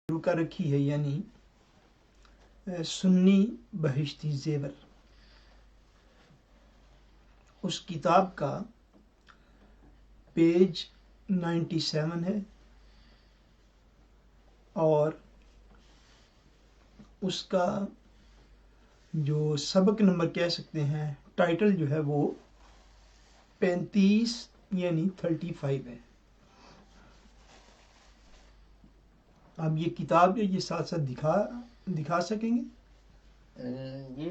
شروع کر رکھی ہے، یعنی سنی بہشتی زیور، اس کتاب کا پیج 97 ہے اور اس کا جو سبق نمبر کہہ سکتے ہیں، ٹائٹل جو ہے وہ 35 یعنی 35 ہے۔ اب یہ کتاب یہ ساتھ ساتھ دکھا سکیں گے؟ جی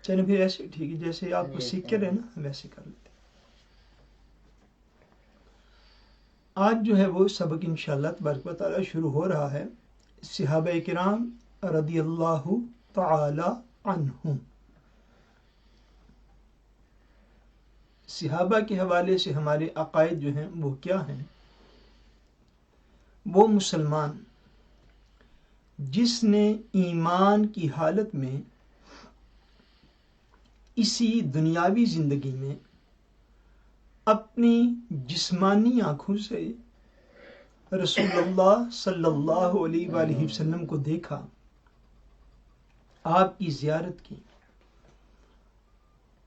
چلیں پھر ایسے ٹھیک ہے، جیسے آپ کو سیکھ کے رہے نا ویسے کر لیتے۔ آج جو ہے وہ سبق انشاءاللہ تبارک و تعالی شروع ہو رہا ہے صحابہ کرام رضی اللہ تعالی عنہم۔ صحابہ کے حوالے سے ہمارے عقائد جو ہیں وہ کیا ہیں؟ وہ مسلمان جس نے ایمان کی حالت میں اسی دنیاوی زندگی میں اپنی جسمانی آنکھوں سے رسول اللہ صلی اللہ علیہ وآلہ وسلم کو دیکھا، آپ کی زیارت کی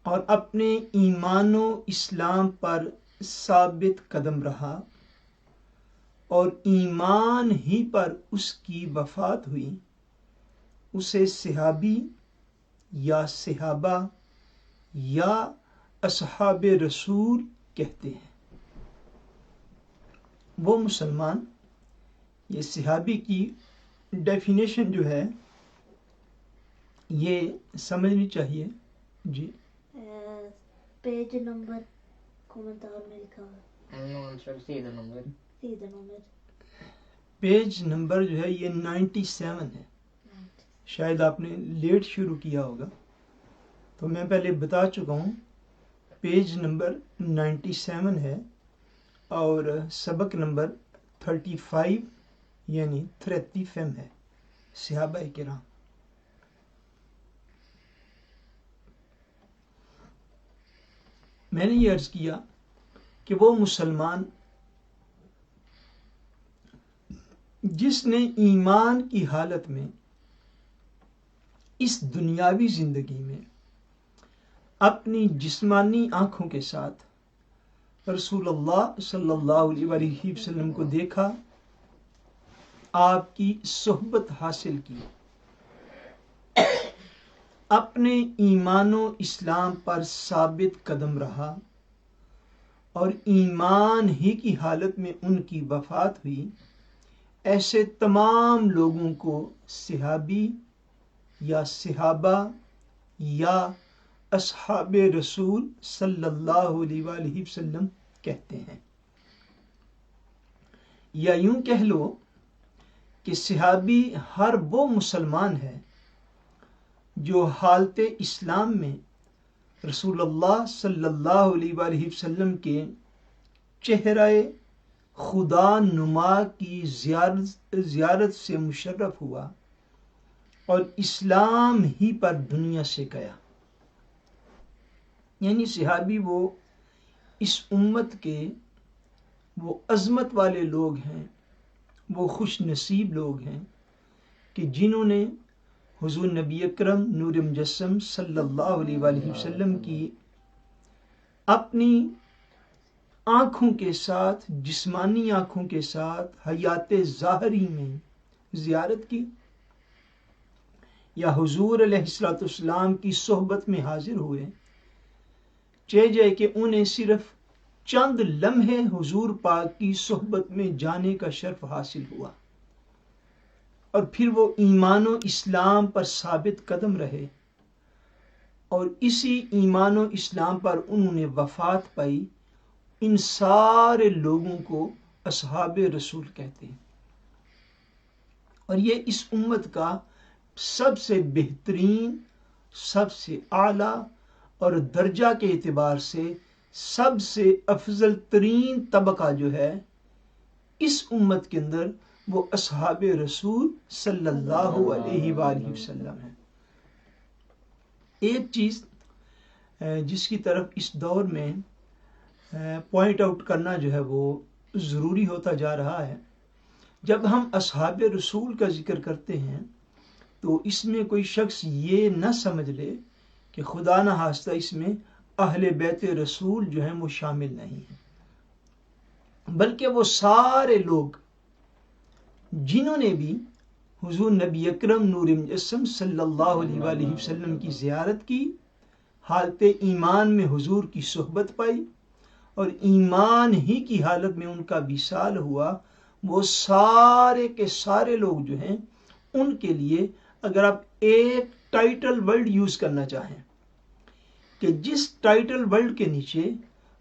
اور اپنے ایمان و اسلام پر ثابت قدم رہا اور ایمان ہی پر اس کی وفات ہوئی، اسے صحابی یا صحابہ یا اصحاب رسول کہتے ہیں۔ وہ مسلمان، یہ صحابی کی ڈیفینیشن جو ہے یہ سمجھنی چاہیے۔ جی پیج نمبر کومنٹار میں لکھا ہے، پیج نمبر جو ہے یہ 97 ہے، شاید آپ نے لیٹ شروع کیا ہوگا، تو میں پہلے بتا چکا ہوں پیج نمبر 97 ہے اور سبق نمبر 35 یعنی 35 ہے، صحابہ کرام۔ میں نے یہ عرض کیا کہ وہ مسلمان جس نے ایمان کی حالت میں اس دنیاوی زندگی میں اپنی جسمانی آنکھوں کے ساتھ رسول اللہ صلی اللہ علیہ وآلہ وسلم کو دیکھا، آپ کی صحبت حاصل کی، اپنے ایمان و اسلام پر ثابت قدم رہا اور ایمان ہی کی حالت میں ان کی وفات ہوئی، ایسے تمام لوگوں کو صحابی یا صحابہ یا اصحاب رسول صلی اللہ علیہ وآلہ وسلم کہتے ہیں۔ یا یوں کہہ لو کہ صحابی ہر وہ مسلمان ہے جو حالت اسلام میں رسول اللہ صلی اللہ علیہ وآلہ وسلم کے چہرہ خدا نما کی زیارت سے مشرف ہوا اور اسلام ہی پر دنیا سے گیا۔ یعنی صحابی وہ اس امت کے وہ عظمت والے لوگ ہیں، وہ خوش نصیب لوگ ہیں کہ جنہوں نے حضور نبی اکرم نور مجسم صلی اللہ علیہ وآلہ وسلم کی اپنی آنکھوں کے ساتھ، جسمانی آنکھوں کے ساتھ حیات ظاہری میں زیارت کی، یا حضور علیہ السلام کی صحبت میں حاضر ہوئے، چاہے کہ انہیں صرف چند لمحے حضور پاک کی صحبت میں جانے کا شرف حاصل ہوا اور پھر وہ ایمان و اسلام پر ثابت قدم رہے اور اسی ایمان و اسلام پر انہوں نے وفات پائی۔ ان سارے لوگوں کو اصحاب رسول کہتے ہیں اور یہ اس امت کا سب سے بہترین، سب سے اعلیٰ اور درجہ کے اعتبار سے سب سے افضل ترین طبقہ جو ہے اس امت کے اندر وہ اصحاب رسول صلی اللہ علیہ وآلہ وسلم ہے۔ ایک چیز جس کی طرف اس دور میں پوائنٹ آؤٹ کرنا جو ہے وہ ضروری ہوتا جا رہا ہے. جب ہم اصحاب رسول کا ذکر کرتے ہیں تو اس میں کوئی شخص یہ نہ سمجھ لے کہ خدا نہ خواستہ اس میں اہل بیت رسول جو ہیں وہ شامل نہیں ہیں، بلکہ وہ سارے لوگ جنہوں نے بھی حضور نبی اکرم نور مجسم صلی اللہ علیہ وآلہ وسلم کی زیارت کی، حالت ایمان میں حضور کی صحبت پائی اور ایمان ہی کی حالت میں ان کا وصال ہوا، وہ سارے کے سارے لوگ جو ہیں ان کے لیے اگر آپ ایک ٹائٹل ورڈ یوز کرنا چاہیں کہ جس ٹائٹل ورڈ کے نیچے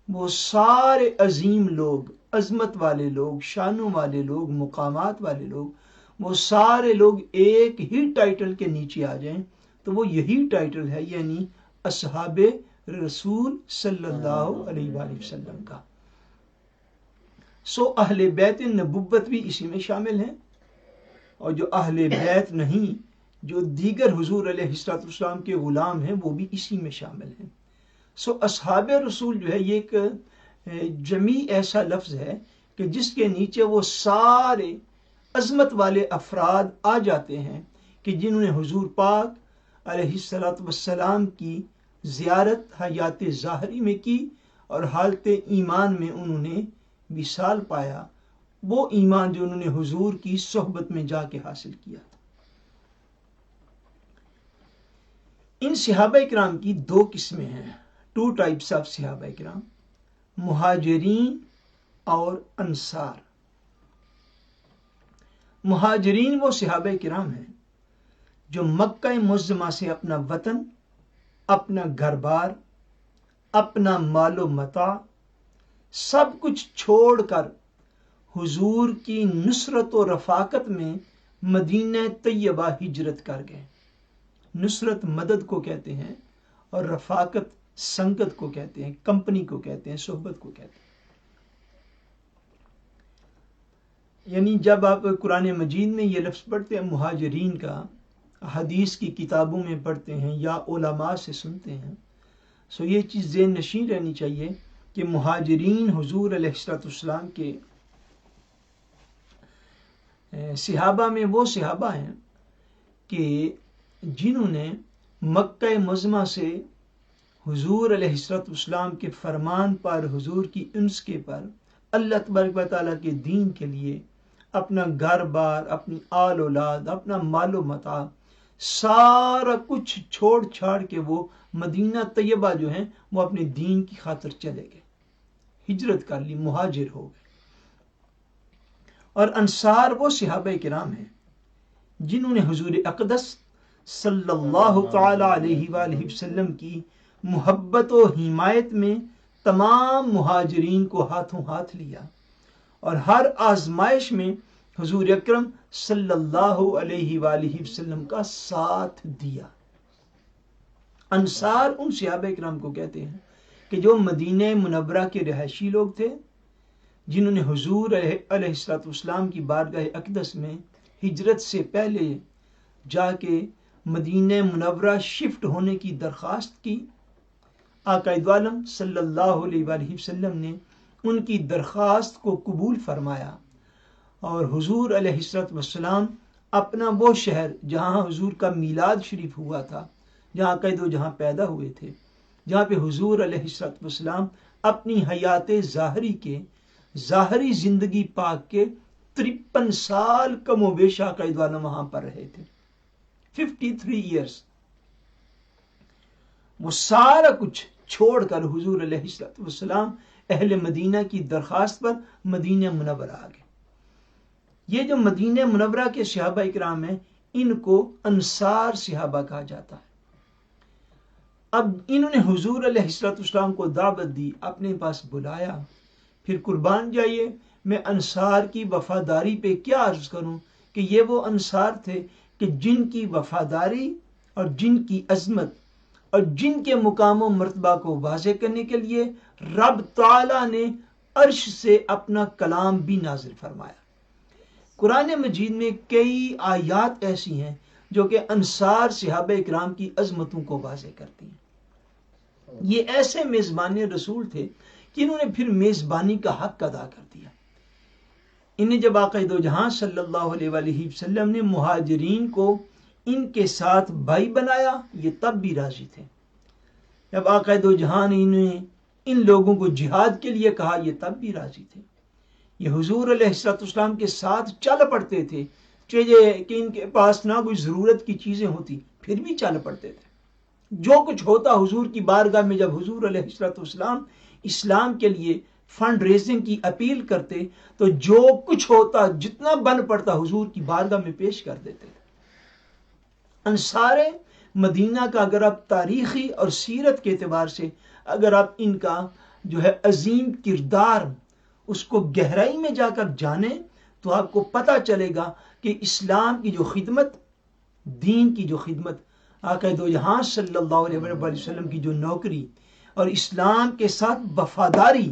وہ سارے عظیم لوگ، عظمت والے لوگ، شانوں والے لوگ، مقامات والے لوگ، وہ سارے لوگ ایک ہی ٹائٹل کے نیچے آ جائیں تو وہ یہی ٹائٹل ہے، یعنی اصحاب رسول صلی اللہ علیہ وآلہ وسلم کا. سو اہل بیت نبوت بھی اسی میں شامل ہیں، اور جو اہل بیت نہیں، جو دیگر حضور علیہ السلام کے غلام ہیں، وہ بھی اسی میں شامل ہیں. سو اصحاب رسول جو ہے یہ ایک جمیع ایسا لفظ ہے کہ جس کے نیچے وہ سارے عظمت والے افراد آ جاتے ہیں کہ جنہوں نے حضور پاک علیہ السلام کی زیارت حیات ظاہری میں کی اور حالت ایمان میں انہوں نے وصال پایا، وہ ایمان جو انہوں نے حضور کی صحبت میں جا کے حاصل کیا. ان صحابہ کرام کی دو قسمیں ہیں، 2 ٹائپس آف صحابہ کرام، مہاجرین اور انصار. مہاجرین وہ صحابہ کرام ہیں جو مکہ معظمہ سے اپنا وطن، اپنا گھر بار، اپنا مال و متاع سب کچھ چھوڑ کر حضور کی نصرت و رفاقت میں مدینہ طیبہ ہجرت کر گئے. نصرت مدد کو کہتے ہیں اور رفاقت سنگت کو کہتے ہیں، کمپنی کو کہتے ہیں، صحبت کو کہتے ہیں. یعنی جب آپ قرآن مجید میں یہ لفظ پڑھتے ہیں مہاجرین کا، حدیث کی کتابوں میں پڑھتے ہیں یا علماء سے سنتے ہیں، سو یہ چیز ذہن نشین رہنی چاہیے کہ مہاجرین حضور علیہ السلام کے صحابہ میں وہ صحابہ ہیں کہ جنہوں نے مکہ معظمہ سے حضور علیہ السلام کے فرمان پر، حضور کی انس کے پر، اللہ تبارک و تعالیٰ کے دین کے لیے اپنا گھر بار، اپنی آل اولاد، اپنا مال و متاع سارا کچھ چھوڑ چھاڑ کے وہ مدینہ طیبہ جو ہیں وہ اپنے دین کی خاطر چلے گئے، ہجرت کر لی، مہاجر ہو گئے. اور انصار وہ صحابہ کرام ہیں جنہوں نے حضور اقدس صلی اللہ تعالی علیہ وآلہ وسلم کی محبت و حمایت میں تمام مہاجرین کو ہاتھوں ہاتھ لیا اور ہر آزمائش میں حضور اکرم صلی اللہ علیہ وآلہ وسلم کا ساتھ دیا. انصار ان صحابہ کرام کو کہتے ہیں کہ جو مدینہ منورہ کے رہائشی لوگ تھے، جنہوں نے حضور علیہ السلام کی بارگاہ اقدس میں ہجرت سے پہلے جا کے مدینہ منورہ شفٹ ہونے کی درخواست کی. آقا عالم صلی اللہ علیہ وآلہ وسلم نے ان کی درخواست کو قبول فرمایا اور حضور علیہ السلام اپنا وہ شہر جہاں حضور کا میلاد شریف ہوا تھا، جہاں جہاں پیدا ہوئے تھے، جہاں پہ حضور علیہ السلام اپنی حیات ظاہری کے ظاہری زندگی پاک کے 53 سال کم و بیش آقا عالم وہاں پر رہے تھے، 53 ایئرس. وہ سارا کچھ چھوڑ کر حضور علیہ السلام اہل مدینہ کی درخواست پر مدینہ منورہ آ گئے. یہ جو مدینہ منورہ کے صحابہ اکرام ہیں ان کو انصار صحابہ کہا جاتا ہے. اب انہوں نے حضور علیہ السلام کو دعوت دی، اپنے پاس بلایا. پھر قربان جائیے میں انصار کی وفاداری پہ کیا عرض کروں کہ یہ وہ انصار تھے کہ جن کی وفاداری اور جن کی عظمت اور جن کے مقام و مرتبہ کو واضح کرنے کے لیے رب تعالیٰ نے عرش سے اپنا کلام بھی نازل فرمایا. قرآن مجید میں کئی آیات ایسی ہیں جو کہ انصار صحابہ اکرام کی عظمتوں کو واضح کرتی ہیں. یہ ایسے میزبان رسول تھے کہ انہوں نے پھر میزبانی کا حق ادا کر دیا. انہیں جب آقا دو جہاں صلی اللہ علیہ وآلہ وسلم نے مہاجرین کو ان کے ساتھ بھائی بنایا یہ تب بھی راضی تھے. جب آقا دو جہاں نے انہیں ان لوگوں کو جہاد کے لیے کہا یہ تب بھی راضی تھے. یہ حضور علیہ السلام کے ساتھ چل پڑتے تھے چاہے کہ ان کے پاس نہ کوئی ضرورت کی چیزیں ہوتی پھر بھی چل پڑتے تھے. جو کچھ ہوتا حضور کی بارگاہ میں، جب حضور علیہ السلام اسلام کے لیے فنڈ ریزنگ کی اپیل کرتے تو جو کچھ ہوتا جتنا بن پڑتا حضور کی بارگاہ میں پیش کر دیتے تھے. انصار مدینہ کا اگر آپ تاریخی اور سیرت کے اعتبار سے اگر آپ ان کا جو ہے عظیم کردار اس کو گہرائی میں جا کر جانیں تو آپ کو پتہ چلے گا کہ اسلام کی جو خدمت، دین کی جو خدمت، آقا دو جہاں صلی اللہ علیہ وسلم کی جو نوکری اور اسلام کے ساتھ وفاداری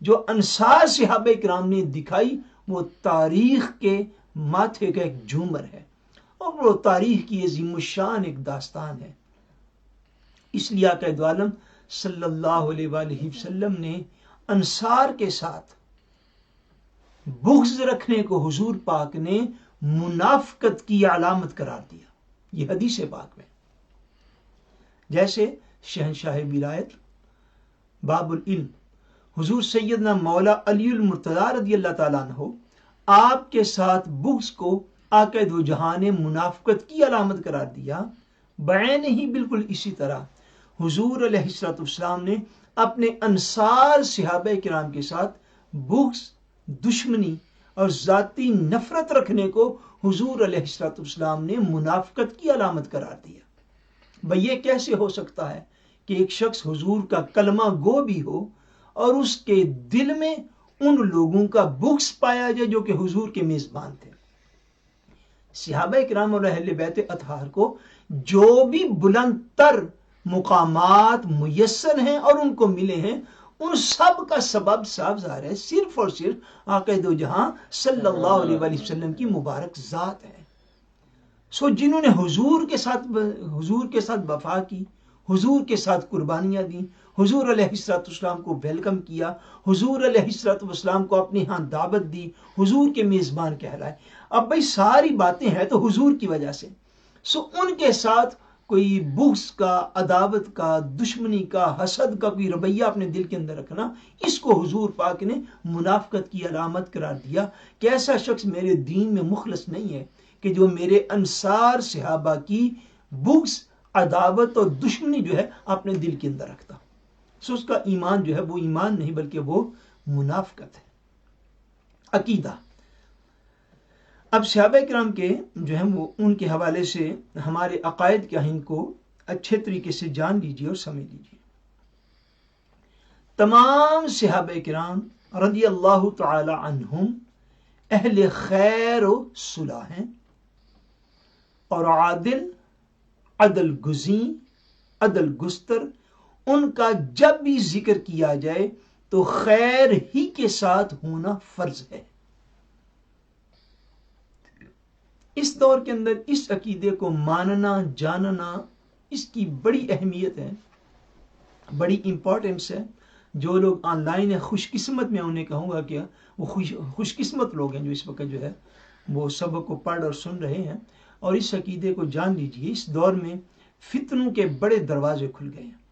جو انصار صحابہ کرام نے دکھائی وہ تاریخ کے ماتھے کا ایک جھومر ہے اور وہ تاریخ کی عظیم الشان ایک داستان ہے. اس لیے آقا دو عالم صلی اللہ علیہ وآلہ وسلم نے انصار کے ساتھ بغض رکھنے کو حضور پاک نے منافقت کی علامت قرار دیا. یہ حدیث پاک میں جیسے شہنشاہ ولایت باب العلم حضور سیدنا مولا علی المرتضی رضی اللہ تعالیٰ عنہ آپ کے ساتھ بغض کو آقا دو جہاں نے منافقت کی علامت قرار دیا، بعین ہی بالکل اسی طرح حضور علیہ السلام نے اپنے انصار صحابہ کرام کے ساتھ بغض، دشمنی اور ذاتی نفرت رکھنے کو حضور علیہ السلام نے منافقت کی علامت قرار دیا. بھئی یہ کیسے ہو سکتا ہے کہ ایک شخص حضور کا کلمہ گو بھی ہو اور اس کے دل میں ان لوگوں کا بغض پایا جائے جو کہ حضور کے میزبان تھے. صحابہ کرام اور اہل بیت اطہار کو جو بھی بلند تر مقامات میسر ہیں اور ان کو ملے ہیں ان سب کا سبب صاف ظاہر ہے، صرف اور صرف آقا دو جہاں صلی اللہ علیہ وآلہ وسلم کی مبارک ذات ہے. جنہوں نے حضور کے ساتھ وفا کی، حضور کے ساتھ قربانیاں دیں، حضور علیہ السلام کو ویلکم کیا، حضور علیہ السلام کو اپنے ہاں دعوت دی، حضور کے میزبان کہلائے. اب بھائی ساری باتیں ہیں تو حضور کی وجہ سے، ان کے ساتھ کوئی بغض کا، عداوت کا، دشمنی کا، حسد کا کوئی رویہ اپنے دل کے اندر رکھنا، اس کو حضور پاک نے منافقت کی علامت قرار دیا کہ ایسا شخص میرے دین میں مخلص نہیں ہے کہ جو میرے انصار صحابہ کی بغض، عداوت اور دشمنی جو ہے اپنے دل کے اندر رکھتا. اس کا ایمان جو ہے وہ ایمان نہیں بلکہ وہ منافقت ہے. عقیدہ. اب صحابہ کرام کے جو ہے وہ ان کے حوالے سے ہمارے عقائد کے اہم کو اچھے طریقے سے جان لیجیے اور سمجھ لیجیے. تمام صحابہ کرام رضی اللہ تعالی عنہم اہل خیر و صلح ہیں اور عدل گزین، عدل گستر. ان کا جب بھی ذکر کیا جائے تو خیر ہی کے ساتھ ہونا فرض ہے. اس دور کے اندر اس عقیدے کو ماننا، جاننا، اس کی بڑی اہمیت ہے، بڑی امپورٹنس ہے. جو لوگ آن لائن ہیں خوش قسمت میں انہیں کہوں گا کہ وہ خوش قسمت لوگ ہیں جو اس وقت جو ہے وہ سبق کو پڑھ اور سن رہے ہیں اور اس عقیدے کو جان لیجیے. اس دور میں فتنوں کے بڑے دروازے کھل گئے ہیں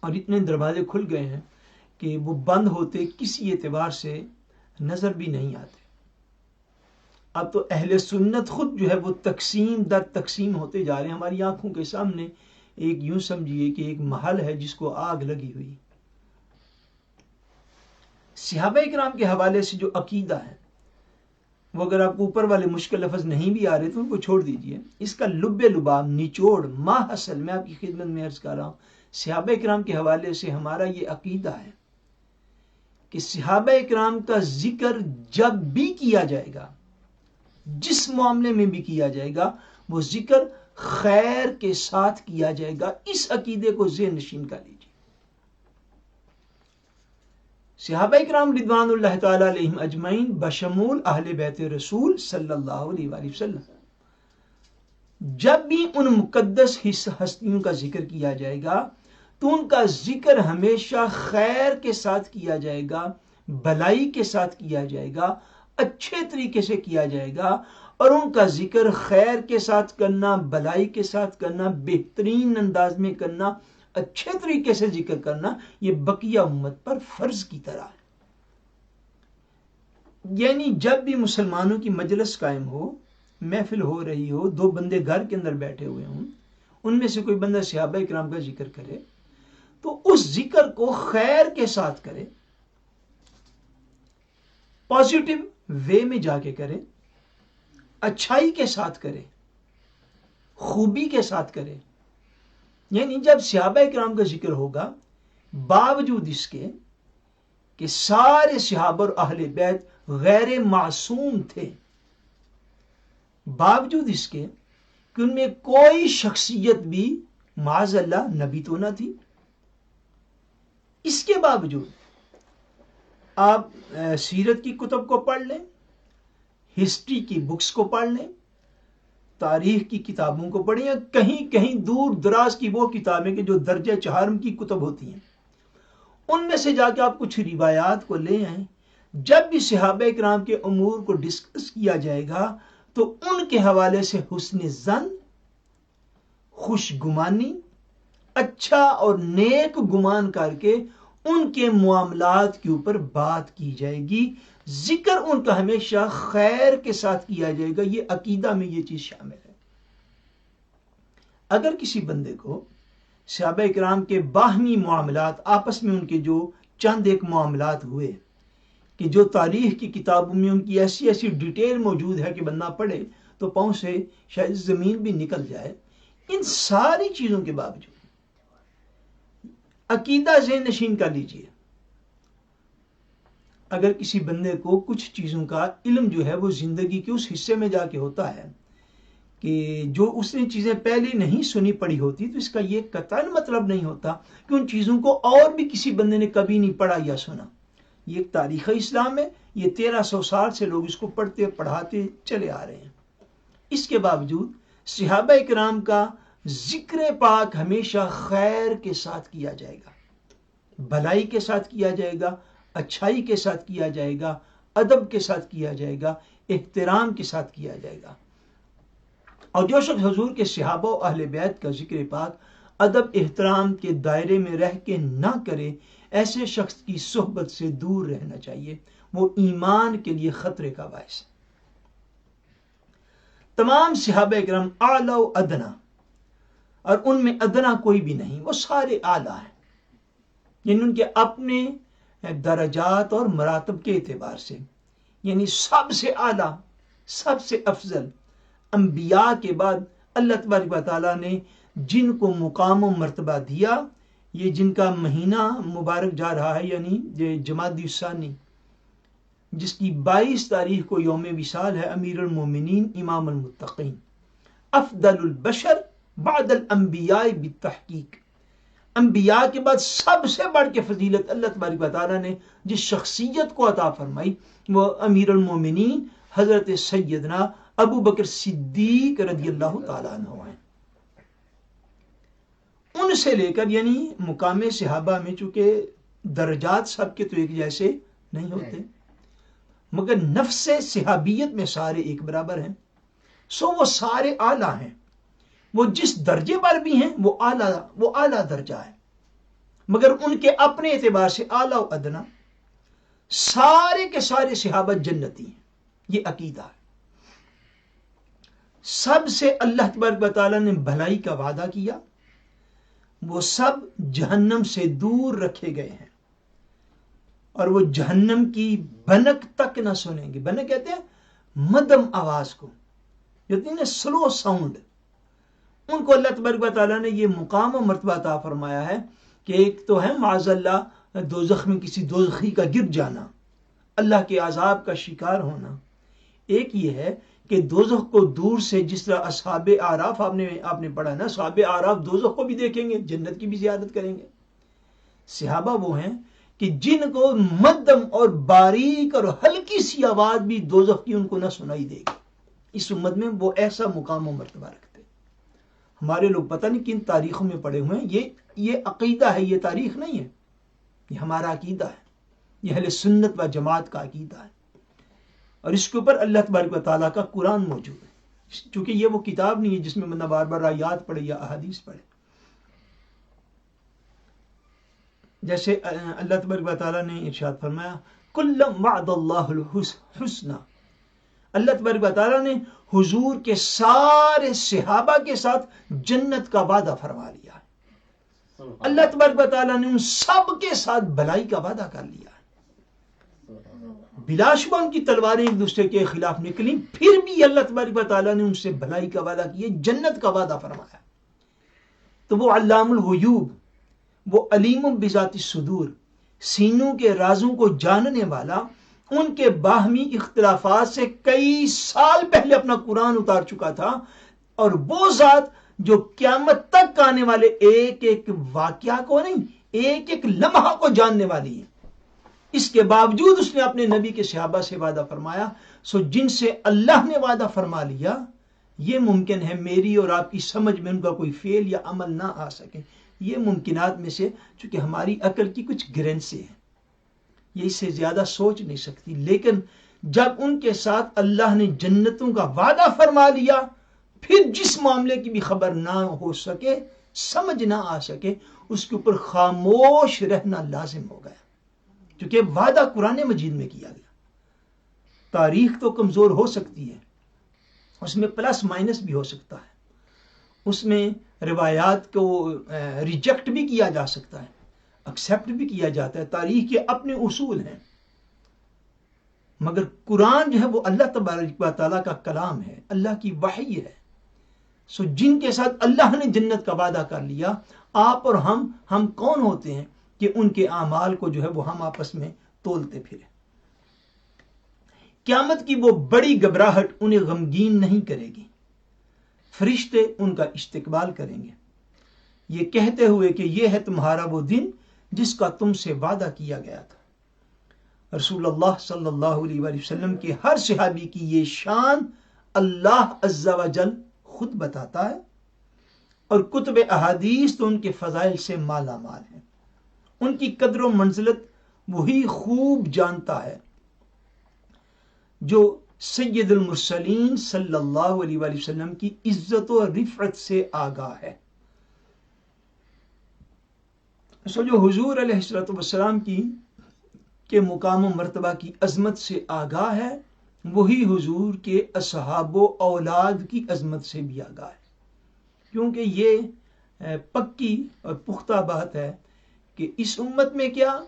اور اتنے دروازے کھل گئے ہیں کہ وہ بند ہوتے کسی اعتبار سے نظر بھی نہیں آتے. اب تو اہل سنت خود جو ہے وہ تقسیم در تقسیم ہوتے جا رہے ہیں. ہماری آنکھوں کے سامنے ایک یوں سمجھیے کہ ایک محل ہے جس کو آگ لگی ہوئی. صحابہ کرام کے حوالے سے جو عقیدہ ہے وہ اگر آپ کو اوپر والے مشکل لفظ نہیں بھی آ رہے تو ان کو چھوڑ دیجئے. اس کا لب لباب، نچوڑ، ماحصل میں آپ کی خدمت میں عرض کر رہا ہوں. صحابہ کرام کے حوالے سے ہمارا یہ عقیدہ ہے کہ صحابہ کرام کا ذکر جب بھی کیا جائے گا، جس معاملے میں بھی کیا جائے گا، وہ ذکر خیر کے ساتھ کیا جائے گا. اس عقیدے کو ذہن نشین کر لیجیے. صحابہ کرام رضوان اللہ تعالی علیہم اجمعین بشمول اہل بیت رسول صلی اللہ علیہ وآلہ وسلم جب بھی ان مقدس ہستیوں کا ذکر کیا جائے گا تو ان کا ذکر ہمیشہ خیر کے ساتھ کیا جائے گا، بھلائی کے ساتھ کیا جائے گا، اچھے طریقے سے کیا جائے گا، اور ان کا ذکر خیر کے ساتھ کرنا، بھلائی کے ساتھ کرنا، بہترین انداز میں کرنا، اچھے طریقے سے ذکر کرنا، یہ بقیہ امت پر فرض کی طرح ہے۔ یعنی جب بھی مسلمانوں کی مجلس قائم ہو، محفل ہو رہی ہو، دو بندے گھر کے اندر بیٹھے ہوئے ہوں، ان میں سے کوئی بندہ صحابہ کرام کا ذکر کرے تو اس ذکر کو خیر کے ساتھ کرے، پازیٹو وے میں جا کے کرے، اچھائی کے ساتھ کرے، خوبی کے ساتھ کرے۔ یعنی جب صحابہ کرام کا ذکر ہوگا، باوجود اس کے کہ سارے صحابہ اور اہل بیت غیر معصوم تھے، باوجود اس کے کہ ان میں کوئی شخصیت بھی معاذ اللہ نبی تو نہ تھی، اس کے باوجود آپ سیرت کی کتب کو پڑھ لیں، ہسٹری کی بکس کو پڑھ لیں، تاریخ کی کتابوں کو پڑھیں، یا کہیں کہیں دور دراز کی وہ کتابیں کہ جو درجہ چہارم کی کتب ہوتی ہیں، ان میں سے جا کے آپ کچھ روایات کو لے آئیں۔ جب بھی صحابہ کرام کے امور کو ڈسکس کیا جائے گا تو ان کے حوالے سے حسن ظن، خوش گمانی، اچھا اور نیک گمان کر کے ان کے معاملات کے اوپر بات کی جائے گی، ذکر ان کا ہمیشہ خیر کے ساتھ کیا جائے گا۔ یہ عقیدہ میں یہ چیز شامل ہے۔ اگر کسی بندے کو صحابہ کرام کے باہمی معاملات، آپس میں ان کے جو چند ایک معاملات ہوئے کہ جو تاریخ کی کتابوں میں ان کی ایسی ایسی ڈیٹیل موجود ہے کہ بندہ پڑھے تو پاؤں سے شاید زمین بھی نکل جائے، ان ساری چیزوں کے باوجود عقیدہ ذہن نشین کر لیجئے، اگر کسی بندے کو کچھ چیزوں کا علم جو ہے وہ زندگی کے اس حصے میں جا کے ہوتا ہے کہ جو اس نے چیزیں پہلے نہیں سنی پڑھی ہوتی، تو اس کا یہ قطعاً مطلب نہیں ہوتا کہ ان چیزوں کو اور بھی کسی بندے نے کبھی نہیں پڑھا یا سنا۔ یہ ایک تاریخ اسلام ہے، یہ 1300 سال سے لوگ اس کو پڑھتے پڑھاتے چلے آ رہے ہیں۔ اس کے باوجود صحابہ کرام کا ذکر پاک ہمیشہ خیر کے ساتھ کیا جائے گا، بھلائی کے ساتھ کیا جائے گا، اچھائی کے ساتھ کیا جائے گا، ادب کے ساتھ کیا جائے گا، احترام کے ساتھ کیا جائے گا۔ اور جو شخص حضور کے صحابہ و اہل بیت کا ذکر پاک ادب احترام کے دائرے میں رہ کے نہ کرے، ایسے شخص کی صحبت سے دور رہنا چاہیے، وہ ایمان کے لیے خطرے کا باعث ہے۔ تمام صحابہ کرام اعلی و ادنا، اور ان میں ادنا کوئی بھی نہیں، وہ سارے اعلیٰ ہیں، یعنی ان کے اپنے درجات اور مراتب کے اعتبار سے، یعنی سب سے اعلیٰ، سب سے افضل انبیاء کے بعد اللہ تبارک و تعالیٰ نے جن کو مقام و مرتبہ دیا، یہ جن کا مہینہ مبارک جا رہا ہے، یعنی جمادی الثانی، جس کی 22 تاریخ کو یوم وصال ہے، امیر المومنین امام المتقین، افضل البشر بعد الانبیاء بالتحقیق، انبیاء کے بعد سب سے بڑھ کے فضیلت اللہ تبارک و تعالیٰ نے جس شخصیت کو عطا فرمائی وہ امیر المومنین حضرت سیدنا ابو بکر صدیق رضی اللہ تعالیٰ عنہ ہیں۔ ان سے لے کر، یعنی مقام صحابہ میں چونکہ درجات سب کے تو ایک جیسے نہیں ہوتے، مگر نفس صحابیت میں سارے ایک برابر ہیں، سو وہ سارے اعلیٰ ہیں، وہ جس درجے پر بھی ہیں وہ اعلیٰ درجہ ہے، مگر ان کے اپنے اعتبار سے اعلیٰ و ادنا، سارے کے سارے صحابہ جنتی ہیں، یہ عقیدہ ہے۔ سب سے اللہ تبارک و تعالیٰ نے بھلائی کا وعدہ کیا، وہ سب جہنم سے دور رکھے گئے ہیں، اور وہ جہنم کی بھنک تک نہ سنیں گے۔ بھنک کہتے ہیں مدھم آواز کو، جو سلو ساؤنڈ، ان کو اللہ تبارک و تعالیٰ نے یہ مقام و مرتبہ عطا فرمایا ہے کہ ایک تو ہے معاذ اللہ دوزخ میں کسی دوزخی کا گر جانا، اللہ کے عذاب کا شکار ہونا، ایک یہ ہے کہ دوزخ کو دور سے، جس طرح اصحاب اعراف آپ نے پڑھا نا، اصحاب اعراف دوزخ کو بھی دیکھیں گے، جنت کی بھی زیارت کریں گے۔ صحابہ وہ ہیں کہ جن کو مدھم اور باریک اور ہلکی سی آواز بھی دوزخ کی ان کو نہ سنائی دے گی، اس امت میں وہ ایسا مقام و مرتبہ رکھتے۔ ہمارے لوگ پتہ نہیں کن تاریخوں میں پڑے ہوئے ہیں، یہ عقیدہ ہے، یہ تاریخ نہیں ہے، یہ ہمارا عقیدہ ہے یہ اہل سنت و جماعت کا عقیدہ ہے، اور اس کے اوپر اللہ تبارک و تعالیٰ کا قرآن موجود ہے، چونکہ یہ وہ کتاب نہیں ہے جس میں بندہ بار بار آیات پڑھے یا احادیث پڑھے۔ جیسے اللہ تبارک و تعالیٰ نے ارشاد فرمایا کل وعد اللہ الحسنى، اللہ تبارک و تعالیٰ نے حضور کے سارے صحابہ کے ساتھ جنت کا وعدہ فرما لیا ہے، اللہ تبارک و تعالیٰ نے ان سب کے ساتھ بھلائی کا وعدہ کر لیا ہے، بلا شبہ ان کی تلواریں ایک دوسرے کے خلاف نکلی، پھر بھی اللہ تبارک و تعالیٰ نے ان سے بھلائی کا وعدہ کیا، جنت کا وعدہ فرمایا۔ تو وہ علام الغیوب، وہ علیم بذات الصدور، سینوں کے رازوں کو جاننے والا، ان کے باہمی اختلافات سے کئی سال پہلے اپنا قرآن اتار چکا تھا، اور وہ ذات جو قیامت تک آنے والے ایک ایک واقعہ کو نہیں، ایک ایک لمحہ کو جاننے والی ہے، اس کے باوجود اس نے اپنے نبی کے صحابہ سے وعدہ فرمایا۔ سو جن سے اللہ نے وعدہ فرما لیا، یہ ممکن ہے میری اور آپ کی سمجھ میں ان کا کوئی فعل یا عمل نہ آ سکے، یہ ممکنات میں سے، چونکہ ہماری عقل کی کچھ گرینسیں ہیں، یہ اس سے زیادہ سوچ نہیں سکتی، لیکن جب ان کے ساتھ اللہ نے جنتوں کا وعدہ فرما لیا، پھر جس معاملے کی بھی خبر نہ ہو سکے، سمجھ نہ آ سکے، اس کے اوپر خاموش رہنا لازم ہو گیا، کیونکہ وعدہ قرآن مجید میں کیا گیا۔ تاریخ تو کمزور ہو سکتی ہے، اس میں پلس مائنس بھی ہو سکتا ہے، اس میں روایات کو ریجیکٹ بھی کیا جا سکتا ہے، ایکسیپٹ بھی کیا جاتا ہے، تاریخ کے اپنے اصول ہیں، مگر قرآن جو ہے وہ اللہ تبارک و تعالیٰ کا کلام ہے، اللہ کی وحی ہے۔ سو جن کے ساتھ اللہ نے جنت کا وعدہ کر لیا، آپ اور ہم کون ہوتے ہیں کہ ان کے اعمال کو جو ہے وہ ہم آپس میں تولتے پھریں۔ قیامت کی وہ بڑی گھبراہٹ انہیں غمگین نہیں کرے گی، فرشتے ان کا استقبال کریں گے، یہ کہتے ہوئے کہ یہ ہے تمہارا وہ دن جس کا تم سے وعدہ کیا گیا تھا۔ رسول اللہ صلی اللہ علیہ وآلہ وسلم کے ہر صحابی کی یہ شان اللہ عز و جل خود بتاتا ہے، اور کتب احادیث تو ان کے فضائل سے مالا مال ہیں، ان کی قدر و منزلت وہی خوب جانتا ہے جو سید المرسلین صلی اللہ علیہ وآلہ وسلم کی عزت و رفعت سے آگاہ ہے۔ سو جو حضور علیہ السلام کے مقام و مرتبہ کی عظمت سے آگاہ ہے، وہی حضور کے اصحاب و اولاد کی عظمت سے بھی آگاہ ہے، کیونکہ یہ پکی اور پختہ بات ہے کہ اس امت میں کیا،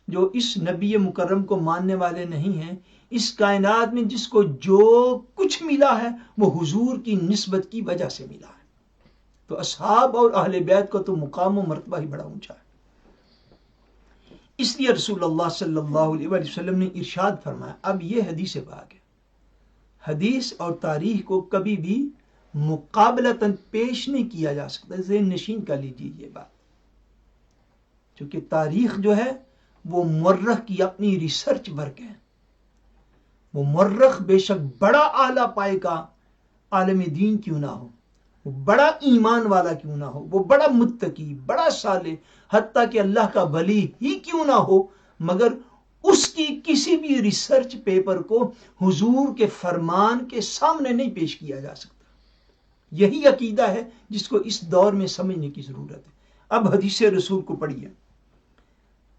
جو اس نبی مکرم کو ماننے والے نہیں ہیں، اس کائنات میں جس کو جو کچھ ملا ہے وہ حضور کی نسبت کی وجہ سے ملا ہے، تو اصحاب اور اہل بیت کا تو مقام و مرتبہ ہی بڑا اونچا ہے۔ اس لیے رسول اللہ صلی اللہ علیہ وآلہ وسلم نے ارشاد فرمایا، اب یہ حدیث پاک ہے، حدیث اور تاریخ کو کبھی بھی مقابلتاً پیش نہیں کیا جا سکتا، ذہن نشین کر لیجیے یہ بات، چونکہ تاریخ جو ہے وہ مورخ کی اپنی ریسرچ ورک ہے، وہ مورخ بے شک بڑا اعلیٰ پائے کا عالم دین کیوں نہ ہو، وہ بڑا ایمان والا کیوں نہ ہو، وہ بڑا متقی، بڑا صالح، حتیٰ کہ اللہ کا ولی ہی کیوں نہ ہو، مگر اس کی کسی بھی ریسرچ پیپر کو حضور کے فرمان کے سامنے نہیں پیش کیا جا سکتا۔ یہی عقیدہ ہے جس کو اس دور میں سمجھنے کی ضرورت ہے۔ اب حدیث رسول کو پڑھیے۔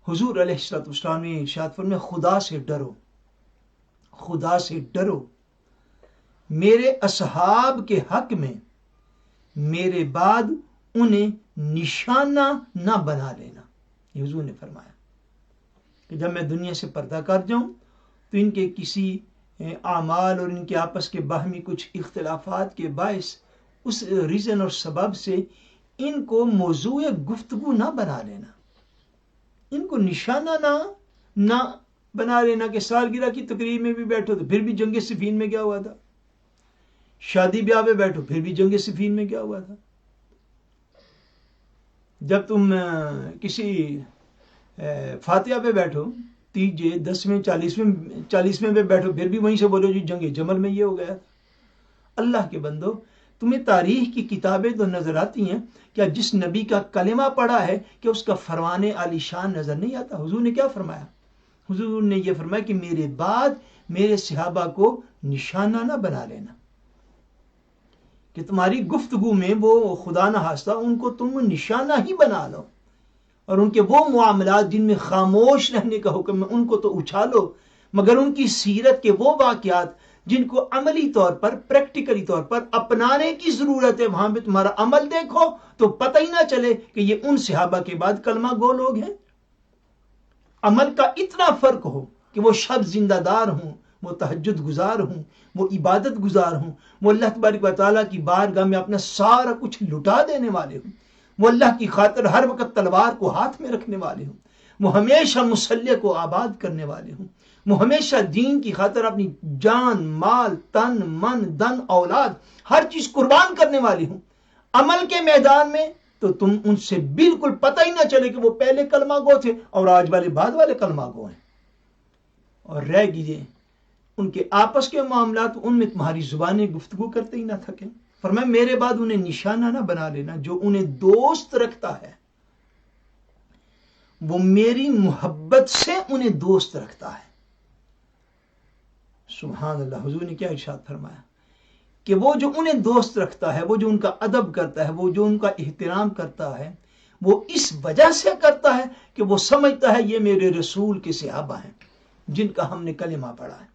حضور علیہ السلام نے ارشاد فرمایا، خدا سے ڈرو، خدا سے ڈرو، میرے اصحاب کے حق میں میرے بعد انہیں نشانہ نہ بنا لینا۔ یہ حضور نے فرمایا کہ جب میں دنیا سے پردہ کر جاؤں تو ان کے کسی اعمال اور ان کے آپس کے باہمی کچھ اختلافات کے باعث اس ریزن اور سبب سے ان کو موضوع گفتگو نہ بنا لینا، ان کو نشانہ نہ بنا لینا کہ سالگرہ کی تقریب میں بھی بیٹھو تو پھر بھی جنگ صفین میں کیا ہوا تھا، شادی بیاہ پہ بیٹھو پھر بھی جنگ صفین میں کیا ہوا تھا، جب تم کسی فاتحہ پہ بیٹھو، تیجے 10ویں 40ویں پہ بیٹھو پھر بھی وہیں سے بولو جی جنگ جمل میں یہ ہو گیا تھا۔ اللہ کے بندو، تمہیں تاریخ کی کتابیں تو نظر آتی ہیں، کیا جس نبی کا کلمہ پڑھا ہے کہ اس کا فرمان عالی شان نظر نہیں آتا؟ حضور نے کیا فرمایا؟ حضور نے یہ فرمایا کہ میرے بعد میرے صحابہ کو نشانہ نہ بنا لینا، کہ تمہاری گفتگو میں وہ خدا نہ خواستہ ان کو تم نشانہ ہی بنا لو، اور ان کے وہ معاملات جن میں خاموش رہنے کا حکم ہے ان کو تو اچھالو، مگر ان کی سیرت کے وہ واقعات جن کو عملی طور پر پریکٹیکلی طور پر اپنانے کی ضرورت ہے، وہاں پہ تمہارا عمل دیکھو تو پتہ ہی نہ چلے کہ یہ ان صحابہ کے بعد کلمہ گو لوگ ہیں۔ عمل کا اتنا فرق ہو کہ وہ شب زندہ دار ہوں، وہ تہجد گزار ہوں، وہ عبادت گزار ہوں، وہ اللہ تبارک و تعالیٰ کی بارگاہ میں اپنا سارا کچھ لٹا دینے والے ہوں، وہ اللہ کی خاطر ہر وقت تلوار کو ہاتھ میں رکھنے والے ہوں، وہ ہمیشہ مسلح کو آباد کرنے والے ہوں، وہ ہمیشہ دین کی خاطر اپنی جان، مال، تن، من، دن، اولاد ہر چیز قربان کرنے والے ہوں۔ عمل کے میدان میں تو تم ان سے بالکل پتہ ہی نہ چلے کہ وہ پہلے کلمہ گو تھے اور آج والے بعد والے کلمہ گو ہیں، اور رہ گئے ان کے آپس کے معاملات، ان میں تمہاری زبانیں گفتگو کرتے ہی نہ تھکیں۔ فرمایا میرے بعد انہیں نشانہ نہ بنا لینا، جو انہیں دوست رکھتا ہے وہ میری محبت سے انہیں دوست رکھتا ہے۔ سبحان اللہ، حضور نے کیا ارشاد فرمایا کہ وہ جو انہیں دوست رکھتا ہے، وہ جو ان کا ادب کرتا ہے، وہ جو ان کا احترام کرتا ہے، وہ اس وجہ سے کرتا ہے کہ وہ سمجھتا ہے یہ میرے رسول کے صحابہ ہیں جن کا ہم نے کلمہ پڑھا ہے۔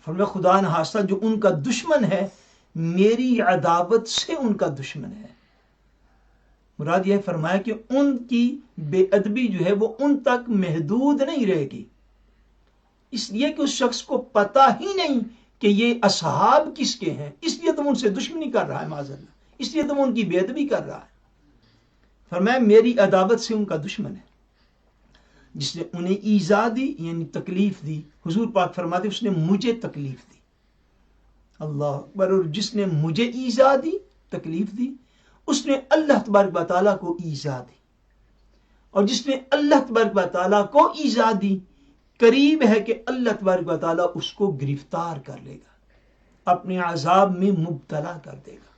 فرمایا خدا نخواستہ جو ان کا دشمن ہے میری عداوت سے ان کا دشمن ہے۔ مراد یہ فرمایا کہ ان کی بے ادبی جو ہے وہ ان تک محدود نہیں رہے گی، اس لیے کہ اس شخص کو پتہ ہی نہیں کہ یہ اصحاب کس کے ہیں، اس لیے تم ان سے دشمنی کر رہا ہے، معاذ اللہ، اس لیے تم ان کی بے ادبی کر رہا ہے۔ فرمایا میری عداوت سے ان کا دشمن ہے، جس نے انہیں ایذا دی یعنی تکلیف دی۔ حضور پاک فرماتے اس نے مجھے تکلیف دی، اللہ اکبر، اور جس نے مجھے ایذا دی، تکلیف دی، اس نے اللہ تبارک و تعالیٰ کو ایذا دی، اور جس نے اللہ تبارک و تعالیٰ کو ایذا دی قریب ہے کہ اللہ تبارک و تعالیٰ اس کو گرفتار کر لے گا، اپنے عذاب میں مبتلا کر دے گا،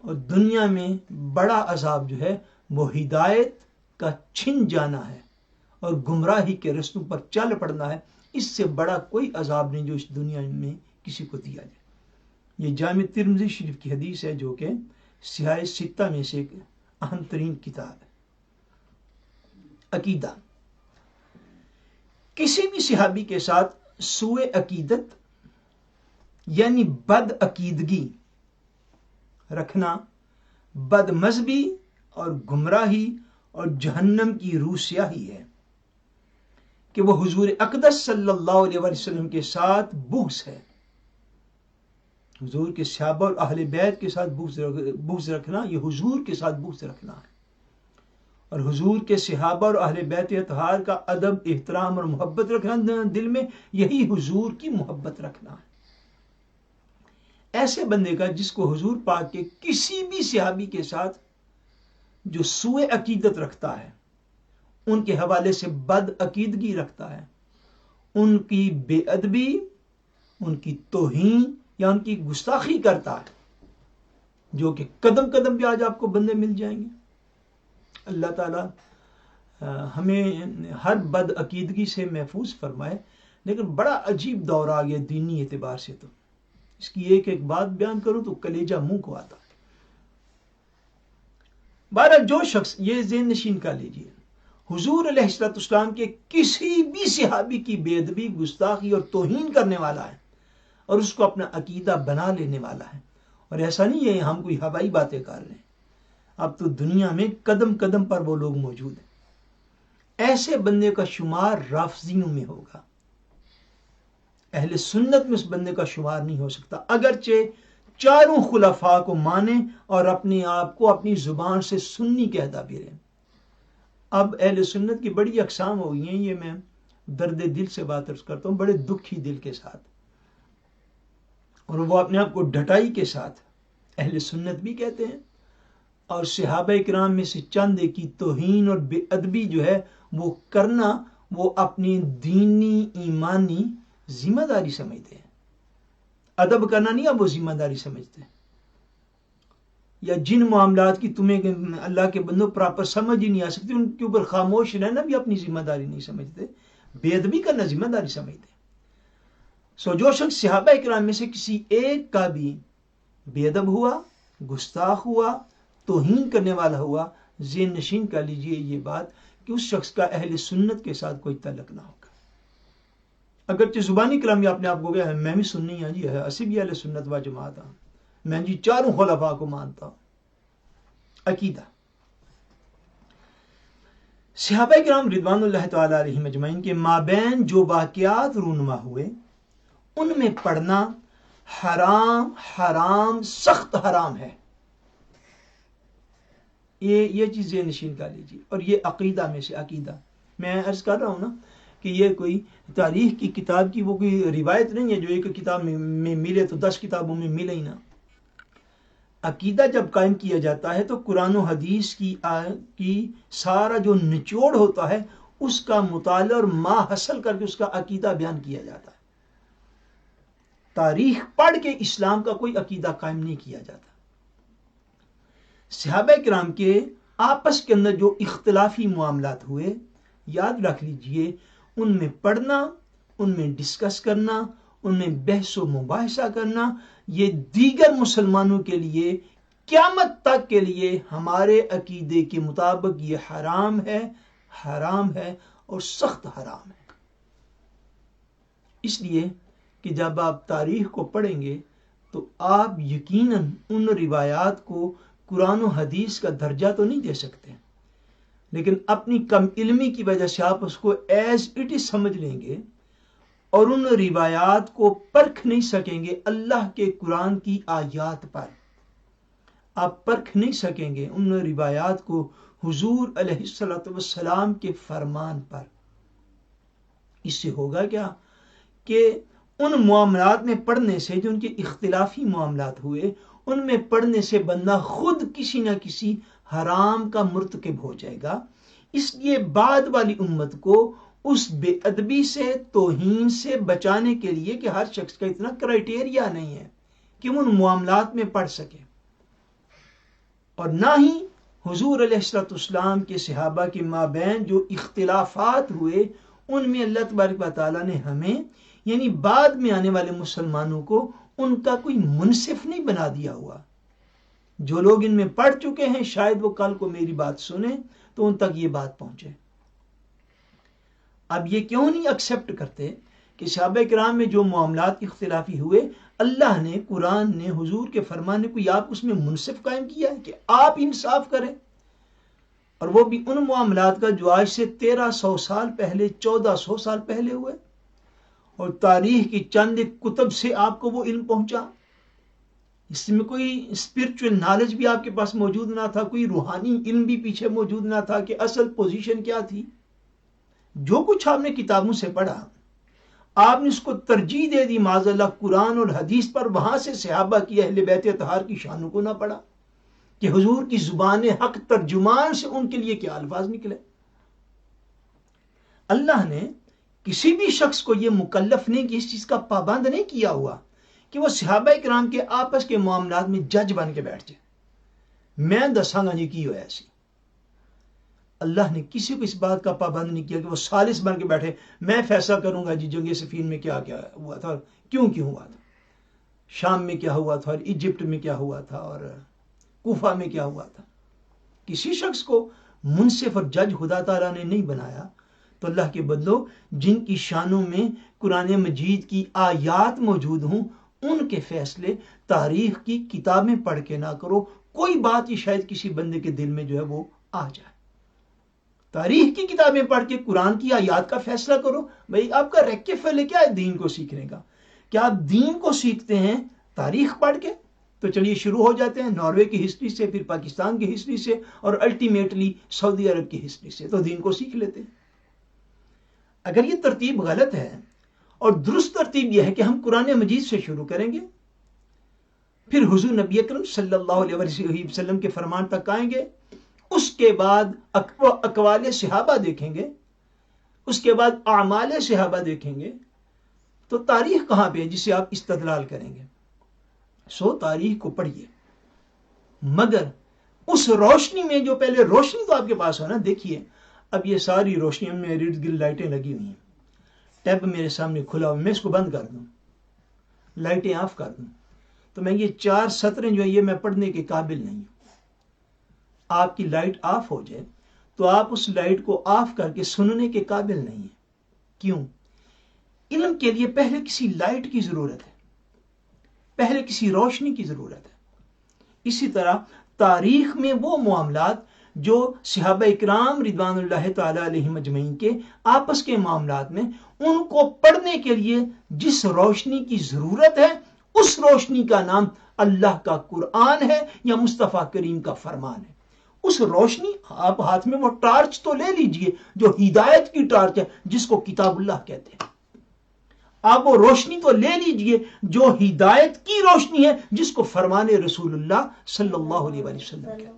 اور دنیا میں بڑا عذاب جو ہے وہ ہدایت کا چھن جانا ہے اور گمراہی کے رستوں پر چل پڑنا ہے، اس سے بڑا کوئی عذاب نہیں جو اس دنیا میں کسی کو دیا جائے۔ یہ جامع ترمذی شریف کی حدیث ہے جو کہ سیاہ ستہ میں سے ایک اہم ترین کتاب ہے۔ عقیدہ، کسی بھی صحابی کے ساتھ سوء عقیدت یعنی بد عقیدگی رکھنا بد مذہبی اور گمراہی اور جہنم کی روح سیاہی ہے، کہ وہ حضور اقدس صلی اللہ علیہ وسلم کے ساتھ بغض ہے۔ حضور کے صحابہ اور اہل بیت کے ساتھ بغض رکھنا یہ حضور کے ساتھ بغض رکھنا ہے، اور حضور کے صحابہ اور اہل بیت اطہار کا ادب، احترام اور محبت رکھنا دل میں، یہی حضور کی محبت رکھنا ہے۔ ایسے بندے کا جس کو حضور پاک کے کسی بھی صحابی کے ساتھ جو سوء عقیدت رکھتا ہے، ان کے حوالے سے بد عقیدگی رکھتا ہے، ان کی بے ادبی، ان کی توہین یا ان کی گستاخی کرتا ہے، جو کہ قدم قدم پہ آج آپ کو بندے مل جائیں گے۔ اللہ تعالیٰ ہمیں ہر بد عقیدگی سے محفوظ فرمائے، لیکن بڑا عجیب دور آ گیا دینی اعتبار سے، تو اس کی ایک ایک بات بیان کروں تو کلیجہ منہ کو آتا ہے۔ بہرحال جو شخص، یہ ذہن نشین کر لیجیے، حضور علیہ السلام کے کسی بھی صحابی کی بے ادبی، گستاخی اور توہین کرنے والا ہے اور اس کو اپنا عقیدہ بنا لینے والا ہے، اور ایسا نہیں ہے ہم کوئی ہوائی باتیں کر رہے ہیں، اب تو دنیا میں قدم قدم پر وہ لوگ موجود ہیں۔ ایسے بندے کا شمار رافضیوں میں ہوگا، اہل سنت میں اس بندے کا شمار نہیں ہو سکتا، اگرچہ چاروں خلفاء کو مانے اور اپنے آپ کو اپنی زبان سے سنی کہتا بھی رہے۔ اب اہل سنت کی بڑی اقسام ہو گئی ہیں، یہ میں درد دل سے بات کرتا ہوں، بڑے دکھی دل کے ساتھ، اور وہ اپنے آپ کو ڈٹائی کے ساتھ اہل سنت بھی کہتے ہیں، اور صحابہ کرام میں سے چند کی توہین اور بے ادبی جو ہے وہ کرنا وہ اپنی دینی ایمانی ذمہ داری سمجھتے ہیں، ادب کرنا نہیں اب وہ ذمہ داری سمجھتے ہیں۔ یا جن معاملات کی تمہیں اللہ کے بندوں پراپر سمجھ ہی نہیں آ سکتی، ان کے اوپر خاموش رہنا بھی اپنی ذمہ داری نہیں سمجھتے، بے ادبی کرنا ذمہ داری سمجھتے۔ جو شخص صحابہ کرام میں سے کسی ایک کا بھی بے ادب ہوا، گستاخ ہوا، توہین کرنے والا ہوا، ذہن نشین کر لیجئے یہ بات کہ اس شخص کا اہل سنت کے ساتھ کوئی تعلق نہ ہوگا۔ اگرچہ زبانی کلام میں اپنے آپ کو گیا ہے میں بھی سنی ہوں جی ہے، اسی بھی اہل سنت و جماعت ہوں، میں جی چاروں خلفاء کو مانتا ہوں۔ عقیدہ، صحابہ کرام رضوان اللہ تعالی علیہم اجمعین کے مابین جو واقعات رونما ہوئے ان میں پڑھنا حرام، حرام، سخت حرام ہے۔ یہ چیزیں نشین کر لیجیے۔ اور یہ عقیدہ میں سے عقیدہ، میں عرض کر رہا ہوں نا کہ یہ کوئی تاریخ کی کتاب کی وہ کوئی روایت نہیں ہے جو ایک کتاب میں ملے تو 10 کتابوں میں ملے ہی نہ۔ عقیدہ جب قائم کیا جاتا ہے تو قرآن و حدیث کی سارا جو نچوڑ ہوتا ہے اس کا مطالعہ اور ما حاصل کر کے اس کا عقیدہ بیان کیا جاتا ہے۔ تاریخ پڑھ کے اسلام کا کوئی عقیدہ قائم نہیں کیا جاتا۔ صحابہ کرام کے آپس کے اندر جو اختلافی معاملات ہوئے یاد رکھ لیجئے، ان میں پڑھنا، ان میں ڈسکس کرنا، ان میں بحث و مباحثہ کرنا، یہ دیگر مسلمانوں کے لیے قیامت تک کے لیے ہمارے عقیدے کے مطابق یہ حرام ہے، حرام ہے اور سخت حرام ہے۔ اس لیے کہ جب آپ تاریخ کو پڑھیں گے تو آپ یقیناً ان روایات کو قرآن و حدیث کا درجہ تو نہیں دے سکتے، لیکن اپنی کم علمی کی وجہ سے آپ اس کو ایز اٹ از سمجھ لیں گے اور ان روایات کو پرکھ نہیں سکیں گے۔ اللہ کے قرآن کی آیات پر آپ پرکھ نہیں سکیں گے، ان روایات کو حضور علیہ السلام کے فرمان پر۔ اس سے ہوگا کیا کہ ان معاملات میں پڑھنے سے جو ان کے اختلافی معاملات ہوئے ان میں پڑھنے سے بندہ خود کسی نہ کسی حرام کا مرتکب ہو جائے گا۔ اس لیے بعد والی امت کو اس بے ادبی سے، توہین سے بچانے کے لیے کہ ہر شخص کا اتنا کرائٹیریا نہیں ہے کہ وہ ان معاملات میں پڑھ سکے، اور نہ ہی حضور علیہ السلام کے صحابہ کے مابین جو اختلافات ہوئے ان میں اللہ تبارک و تعالیٰ نے ہمیں یعنی بعد میں آنے والے مسلمانوں کو ان کا کوئی منصف نہیں بنا دیا ہوا۔ جو لوگ ان میں پڑھ چکے ہیں شاید وہ کل کو میری بات سنیں تو ان تک یہ بات پہنچے۔ اب یہ کیوں نہیں ایکسیپٹ کرتے کہ صحابہ کرام میں جو معاملات اختلافی ہوئے اللہ نے، قرآن نے، حضور کے فرمان نے کوئی آپ اس میں منصف قائم کیا ہے کہ آپ انصاف کریں، اور وہ بھی ان معاملات کا جو آج سے 1300 سال پہلے، 1400 سال پہلے ہوئے، اور تاریخ کی چند کتب سے آپ کو وہ علم پہنچا۔ اس میں کوئی اسپرچل نالج بھی آپ کے پاس موجود نہ تھا، کوئی روحانی علم بھی پیچھے موجود نہ تھا کہ اصل پوزیشن کیا تھی۔ جو کچھ آپ نے کتابوں سے پڑھا آپ نے اس کو ترجیح دے دی معاذ اللہ قرآن اور حدیث پر، وہاں سے صحابہ کی، اہل بیت اطہار کی شانوں کو نہ پڑھا کہ حضور کی زبان حق ترجمان سے ان کے لیے کیا الفاظ نکلے۔ اللہ نے کسی بھی شخص کو یہ مکلف نہیں کہ اس چیز کا پابند نہیں کیا ہوا کہ وہ صحابہ کرام کے آپس کے معاملات میں جج بن کے بیٹھ جائے، میں دساں گا جی کی ہوا ایسی۔ اللہ نے کسی کو اس بات کا پابند نہیں کیا کہ وہ ثالث بن کے بیٹھے، میں فیصلہ کروں گا جی جنگ صفین میں کیا کیا ہوا تھا اور کیوں ہوا تھا، شام میں کیا ہوا تھا اور ایجپٹ میں کیا ہوا تھا اور کوفہ میں کیا ہوا تھا۔ کسی شخص کو منصف اور جج خدا تعالیٰ نے نہیں بنایا۔ تو اللہ کے بدلو جن کی شانوں میں قرآن مجید کی آیات موجود ہوں ان کے فیصلے تاریخ کی کتابیں پڑھ کے نہ کرو۔ کوئی بات یہ شاید کسی بندے کے دل میں جو ہے وہ آ جائے، تاریخ کی کتابیں پڑھ کے قرآن کی آیات کا فیصلہ کرو۔ بھئی آپ کا ریک کے پھیلے کیا ہے دین کو سیکھنے کا؟ کیا آپ دین کو سیکھتے ہیں تاریخ پڑھ کے؟ تو چلیے شروع ہو جاتے ہیں ناروے کی ہسٹری سے، پھر پاکستان کی ہسٹری سے اور الٹیمیٹلی سعودی عرب کی ہسٹری سے، تو دین کو سیکھ لیتے ہیں۔ اگر یہ ترتیب غلط ہے اور درست ترتیب یہ ہے کہ ہم قرآن مجید سے شروع کریں گے، پھر حضور نبی اکرم صلی اللہ علیہ وسلم کے فرمان تک آئیں گے، اس کے بعد اقوال صحابہ دیکھیں گے، اس کے بعد اعمال صحابہ دیکھیں گے، تو تاریخ کہاں پہ ہے جسے آپ استدلال کریں گے؟ سو تاریخ کو پڑھیے، مگر اس روشنی میں جو پہلے روشنی تو آپ کے پاس ہو نا. دیکھیے اب یہ ساری روشنی میں ارد گرد لائٹیں لگی ہوئی ہیں, ٹیب میرے سامنے کھلا ہوا, میں اس کو بند کر دوں, لائٹیں آف کر دوں, تو میں یہ 4 سطریں جو ہے یہ میں پڑھنے کے قابل نہیں ہوں. آپ کی لائٹ آف ہو جائے تو آپ اس لائٹ کو آف کر کے سننے کے قابل نہیں ہیں. کیوں؟ علم کے لیے پہلے کسی لائٹ کی ضرورت ہے, پہلے کسی روشنی کی ضرورت ہے. اسی طرح تاریخ میں وہ معاملات جو صحابہ اکرام رضوان اللہ تعالی علیہم اجمعین کے آپس کے معاملات میں, ان کو پڑھنے کے لیے جس روشنی کی ضرورت ہے اس روشنی کا نام اللہ کا قرآن ہے یا مصطفیٰ کریم کا فرمان ہے. اس روشنی, آپ ہاتھ میں وہ ٹارچ تو لے لیجئے جو ہدایت کی ٹارچ ہے جس کو کتاب اللہ کہتے ہیں. آپ وہ روشنی تو لے لیجئے جو ہدایت کی روشنی ہے جس کو فرمان رسول اللہ صلی اللہ علیہ وسلم کہتے ہیں.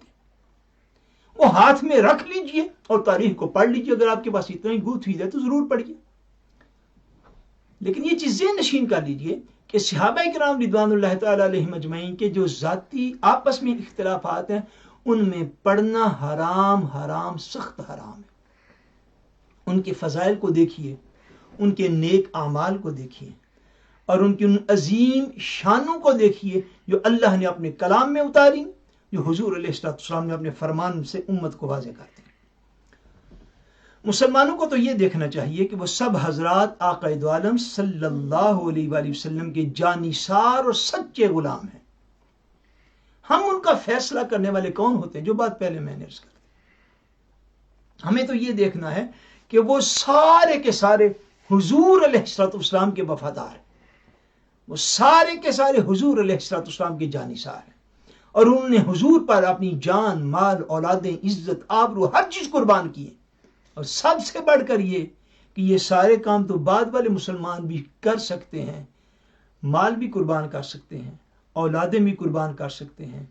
وہ ہاتھ میں رکھ لیجئے اور تاریخ کو پڑھ لیجئے. اگر آپ کے پاس اتنا ہی گوتھ ہے تو ضرور پڑھیے. لیکن یہ چیزیں نشین کر لیجئے کہ صحابہ کرام رضوان اللہ تعالی علیہم اجمعین کے جو ذاتی آپس میں اختلافات ہیں ان میں پڑھنا حرام, سخت حرام ہے. ان کے فضائل کو دیکھیے, ان کے نیک اعمال کو دیکھیے اور ان کی ان عظیم شانوں کو دیکھیے جو اللہ نے اپنے کلام میں اتاری, جو حضور علیہ السلام نے اپنے فرمان سے امت کو واضح کر دی. مسلمانوں کو تو یہ دیکھنا چاہیے کہ وہ سب حضرات آقا دو عالم صلی اللہ علیہ وآلہ وسلم کے جانثار اور سچے غلام ہیں. ہم ان کا فیصلہ کرنے والے کون ہوتے ہیں؟ جو بات پہلے میں نے عرض کر دی. ہمیں تو یہ دیکھنا ہے کہ وہ سارے کے سارے حضور علیہ السلام کے وفادار ہیں, وہ سارے کے سارے حضور علیہ السلام کے جانثار ہیں, اور انہوں نے حضور پر اپنی جان, مال, اولادیں, عزت, آبرو ہر چیز قربان کی ہے. اور سب سے بڑھ کر یہ کہ یہ سارے کام تو بعد والے مسلمان بھی کر سکتے ہیں, مال بھی قربان کر سکتے ہیں, اولادیں بھی قربان کر سکتے ہیں,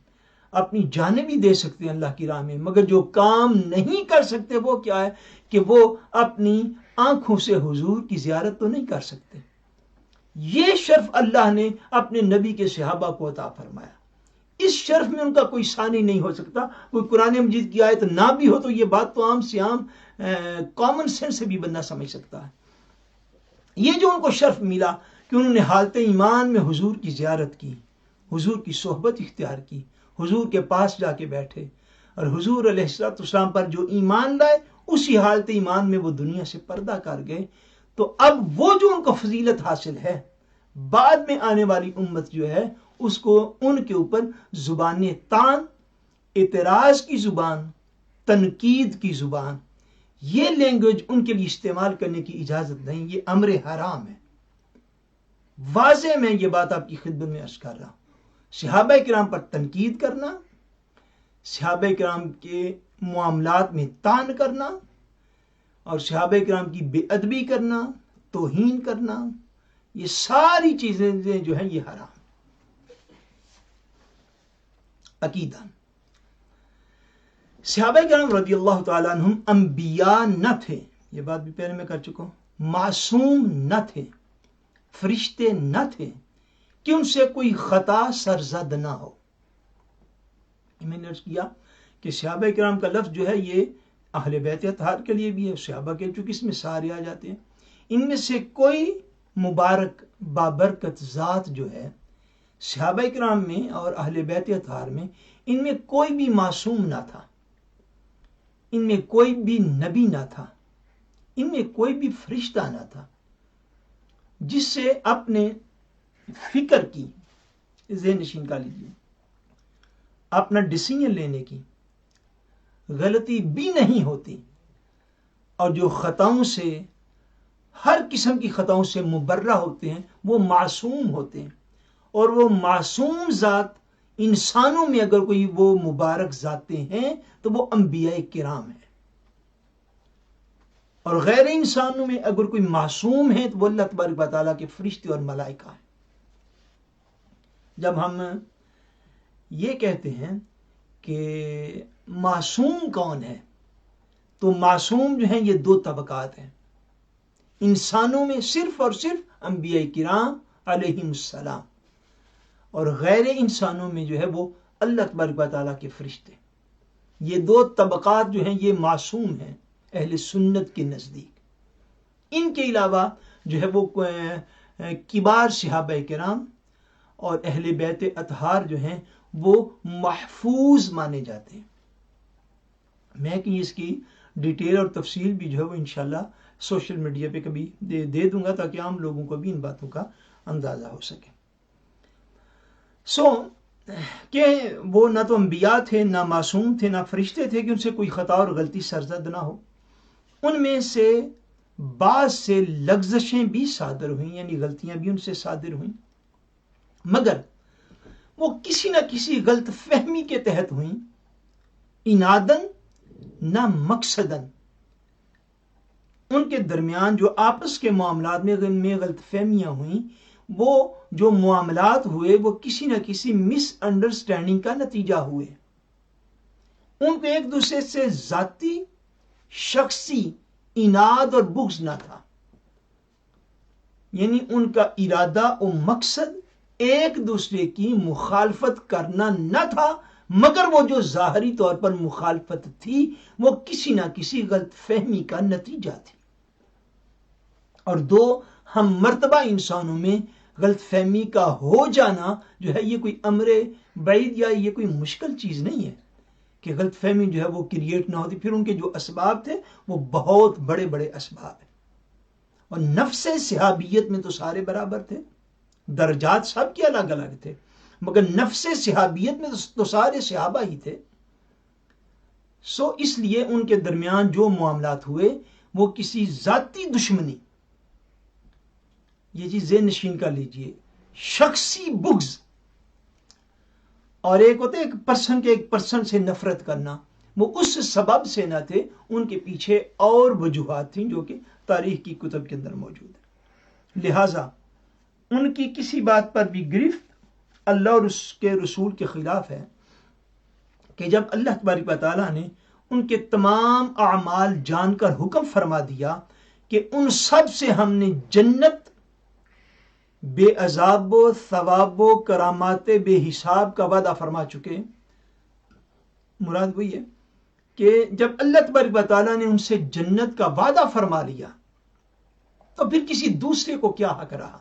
اپنی جانیں بھی دے سکتے ہیں اللہ کی راہ میں, مگر جو کام نہیں کر سکتے وہ کیا ہے کہ وہ اپنی آنکھوں سے حضور کی زیارت تو نہیں کر سکتے. یہ شرف اللہ نے اپنے نبی کے صحابہ کو عطا فرمایا. اس شرف میں ان کا کوئی ثانی نہیں ہو سکتا. کوئی قرآن مجید کی آیت نہ بھی ہو تو یہ بات تو عام سے عام کامن سینس سے بھی بندہ سمجھ سکتا ہے. یہ جو ان کو شرف ملا کہ انہوں نے حالت ایمان میں حضور کی زیارت کی, حضور کی صحبت اختیار کی, حضور کے پاس جا کے بیٹھے اور حضور علیہ السلام پر جو ایمان لائے اسی حالت ایمان میں وہ دنیا سے پردہ کر گئے. تو اب وہ جو ان کو فضیلت حاصل ہے, بعد میں آنے والی امت جو ہے اس کو ان کے اوپر زبان طعن, اعتراض کی زبان, تنقید کی زبان, یہ لینگویج ان کے لیے استعمال کرنے کی اجازت نہیں. یہ امر حرام ہے. واضح میں یہ بات آپ کی خدمت میں عرض کر رہا ہوں. صحابہ کرام پر تنقید کرنا, صحابہ کرام کے معاملات میں طعن کرنا اور صحابہ کرام کی بے ادبی کرنا, توہین کرنا, یہ ساری چیزیں جو ہیں یہ حرام. عقیدہ, صحابہ کرام رضی اللہ تعالیٰ عنہم انبیاء نہ تھے, یہ بات بھی پہلے میں کر چکا ہوں. معصوم نہ تھے, فرشتے نہ تھے کہ ان سے کوئی خطا سرزد نہ ہو. میں نے عرض کیا کہ صحابہ کرام کا لفظ جو ہے یہ اہل بیت اطہار کے لیے بھی ہے, صحابہ کے چونکہ اس میں سارے آ جاتے ہیں. ان میں سے کوئی مبارک بابرکت ذات جو ہے صحابہ کرام میں اور اہل بیت اطہار میں, ان میں کوئی بھی معصوم نہ تھا, ان میں کوئی بھی نبی نہ تھا, ان میں کوئی بھی فرشتہ نہ تھا جس سے اپنے فکر کی, ذہن نشین کر لیجیے, اپنا ڈیسیژن لینے کی غلطی بھی نہیں ہوتی, اور جو خطاؤں سے, ہر قسم کی خطاؤں سے مبرہ ہوتے ہیں وہ معصوم ہوتے ہیں. اور وہ معصوم ذات انسانوں میں اگر کوئی وہ مبارک ذاتیں ہیں تو وہ انبیاء کرام ہیں, اور غیر انسانوں میں اگر کوئی معصوم ہے تو وہ اللہ تبارک و تعالیٰ کے فرشتے اور ملائکہ ہیں. جب ہم یہ کہتے ہیں کہ معصوم کون ہے تو معصوم جو ہیں یہ 2 طبقات ہیں. انسانوں میں صرف اور صرف انبیاء کرام علیہم السلام, اور غیر انسانوں میں جو ہے وہ اللہ تبارک و تعالیٰ کے فرشتے. یہ دو طبقات جو ہیں یہ معصوم ہیں اہل سنت کے نزدیک. ان کے علاوہ جو ہے وہ کبار صحابہ کرام اور اہل بیت اطہار جو ہیں وہ محفوظ مانے جاتے ہیں. میں کہ اس کی ڈیٹیل اور تفصیل بھی جو ہے وہ انشاءاللہ سوشل میڈیا پہ کبھی دے دوں گا تاکہ عام لوگوں کو بھی ان باتوں کا اندازہ ہو سکے. کہ وہ نہ تو انبیاء تھے، نہ معصوم تھے، نہ فرشتے تھے کہ ان سے کوئی خطا اور غلطی سرزد نہ ہو. ان میں سے بعض سے لغزشیں بھی صادر ہوئیں، یعنی غلطیاں بھی ان سے صادر ہوئیں، مگر وہ کسی نہ کسی غلط فہمی کے تحت ہوئیں، انادن نہ مقصدن. ان کے درمیان جو آپس کے معاملات میں غلط فہمیاں ہوئیں، وہ جو معاملات ہوئے وہ کسی نہ کسی مس انڈرسٹینڈنگ کا نتیجہ ہوئے. ان کو ایک دوسرے سے ذاتی شخصی اناد اور بغض نہ تھا، یعنی ان کا ارادہ و مقصد ایک دوسرے کی مخالفت کرنا نہ تھا، مگر وہ جو ظاہری طور پر مخالفت تھی وہ کسی نہ کسی غلط فہمی کا نتیجہ تھی. اور دو ہم مرتبہ انسانوں میں غلط فہمی کا ہو جانا جو ہے یہ کوئی امر بعید یا یہ کوئی مشکل چیز نہیں ہے کہ غلط فہمی جو ہے وہ کریٹ نہ ہوتی. پھر ان کے جو اسباب تھے وہ بہت بڑے بڑے اسباب ہیں. اور نفس صحابیت میں تو سارے برابر تھے، درجات سب کے الگ الگ تھے، مگر نفس صحابیت میں تو سارے صحابہ ہی تھے. اس لیے ان کے درمیان جو معاملات ہوئے وہ کسی ذاتی دشمنی، یہ چیز ذہن نشین کر لیجئے، شخصی بغض، اور ایک ہوتا ہے ایک پرسن کے ایک پرسن سے نفرت کرنا، وہ اس سبب سے نہ تھے. ان کے پیچھے اور وجوہات تھیں جو کہ تاریخ کی کتب کے اندر موجود ہے. لہٰذا ان کی کسی بات پر بھی گرفت اللہ اور اس کے رسول کے خلاف ہے کہ جب اللہ تبارک و تعالیٰ نے ان کے تمام اعمال جان کر حکم فرما دیا کہ ان سب سے ہم نے جنت بے عذاب و ثواب و کرامات بے حساب کا وعدہ فرما چکے. مراد وہی ہے کہ جب اللہ تبارک و تعالیٰ نے ان سے جنت کا وعدہ فرما لیا تو پھر کسی دوسرے کو کیا حق رہا.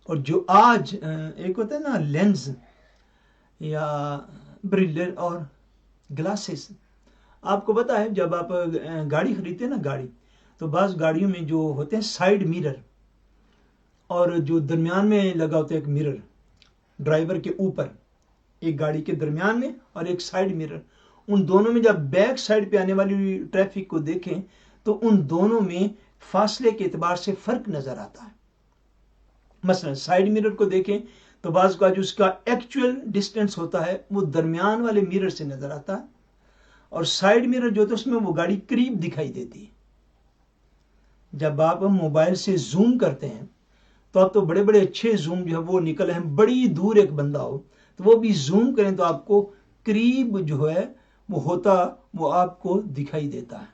اور جو آج ایک ہوتا ہے نا لینز یا برلر اور گلاسز، آپ کو پتا ہے جب آپ گاڑی خریدتے ہیں نا گاڑی، تو بعض گاڑیوں میں جو ہوتے ہیں سائیڈ میرر اور جو درمیان میں لگا ہوتا ہے ایک میرر ڈرائیور کے اوپر، ایک گاڑی کے درمیان میں اور ایک سائیڈ میرر، ان دونوں میں جب بیک سائیڈ پہ آنے والی ٹریفک کو دیکھیں تو ان دونوں میں فاصلے کے اعتبار سے فرق نظر آتا ہے. مثلا سائیڈ میرر کو دیکھیں تو بعض کا جو اس کا ایکچوئل ڈسٹینس ہوتا ہے وہ درمیان والے میرر سے نظر آتا ہے، اور سائیڈ میرر جو ہوتا ہے اس میں وہ گاڑی قریب دکھائی دیتی ہے. جب آپ موبائل سے زوم کرتے ہیں تو آپ تو بڑے بڑے اچھے زوم جو ہے وہ نکل ہیں، بڑی دور ایک بندہ ہو تو وہ بھی زوم کریں تو آپ کو قریب جو ہے وہ ہوتا وہ آپ کو دکھائی دیتا ہے.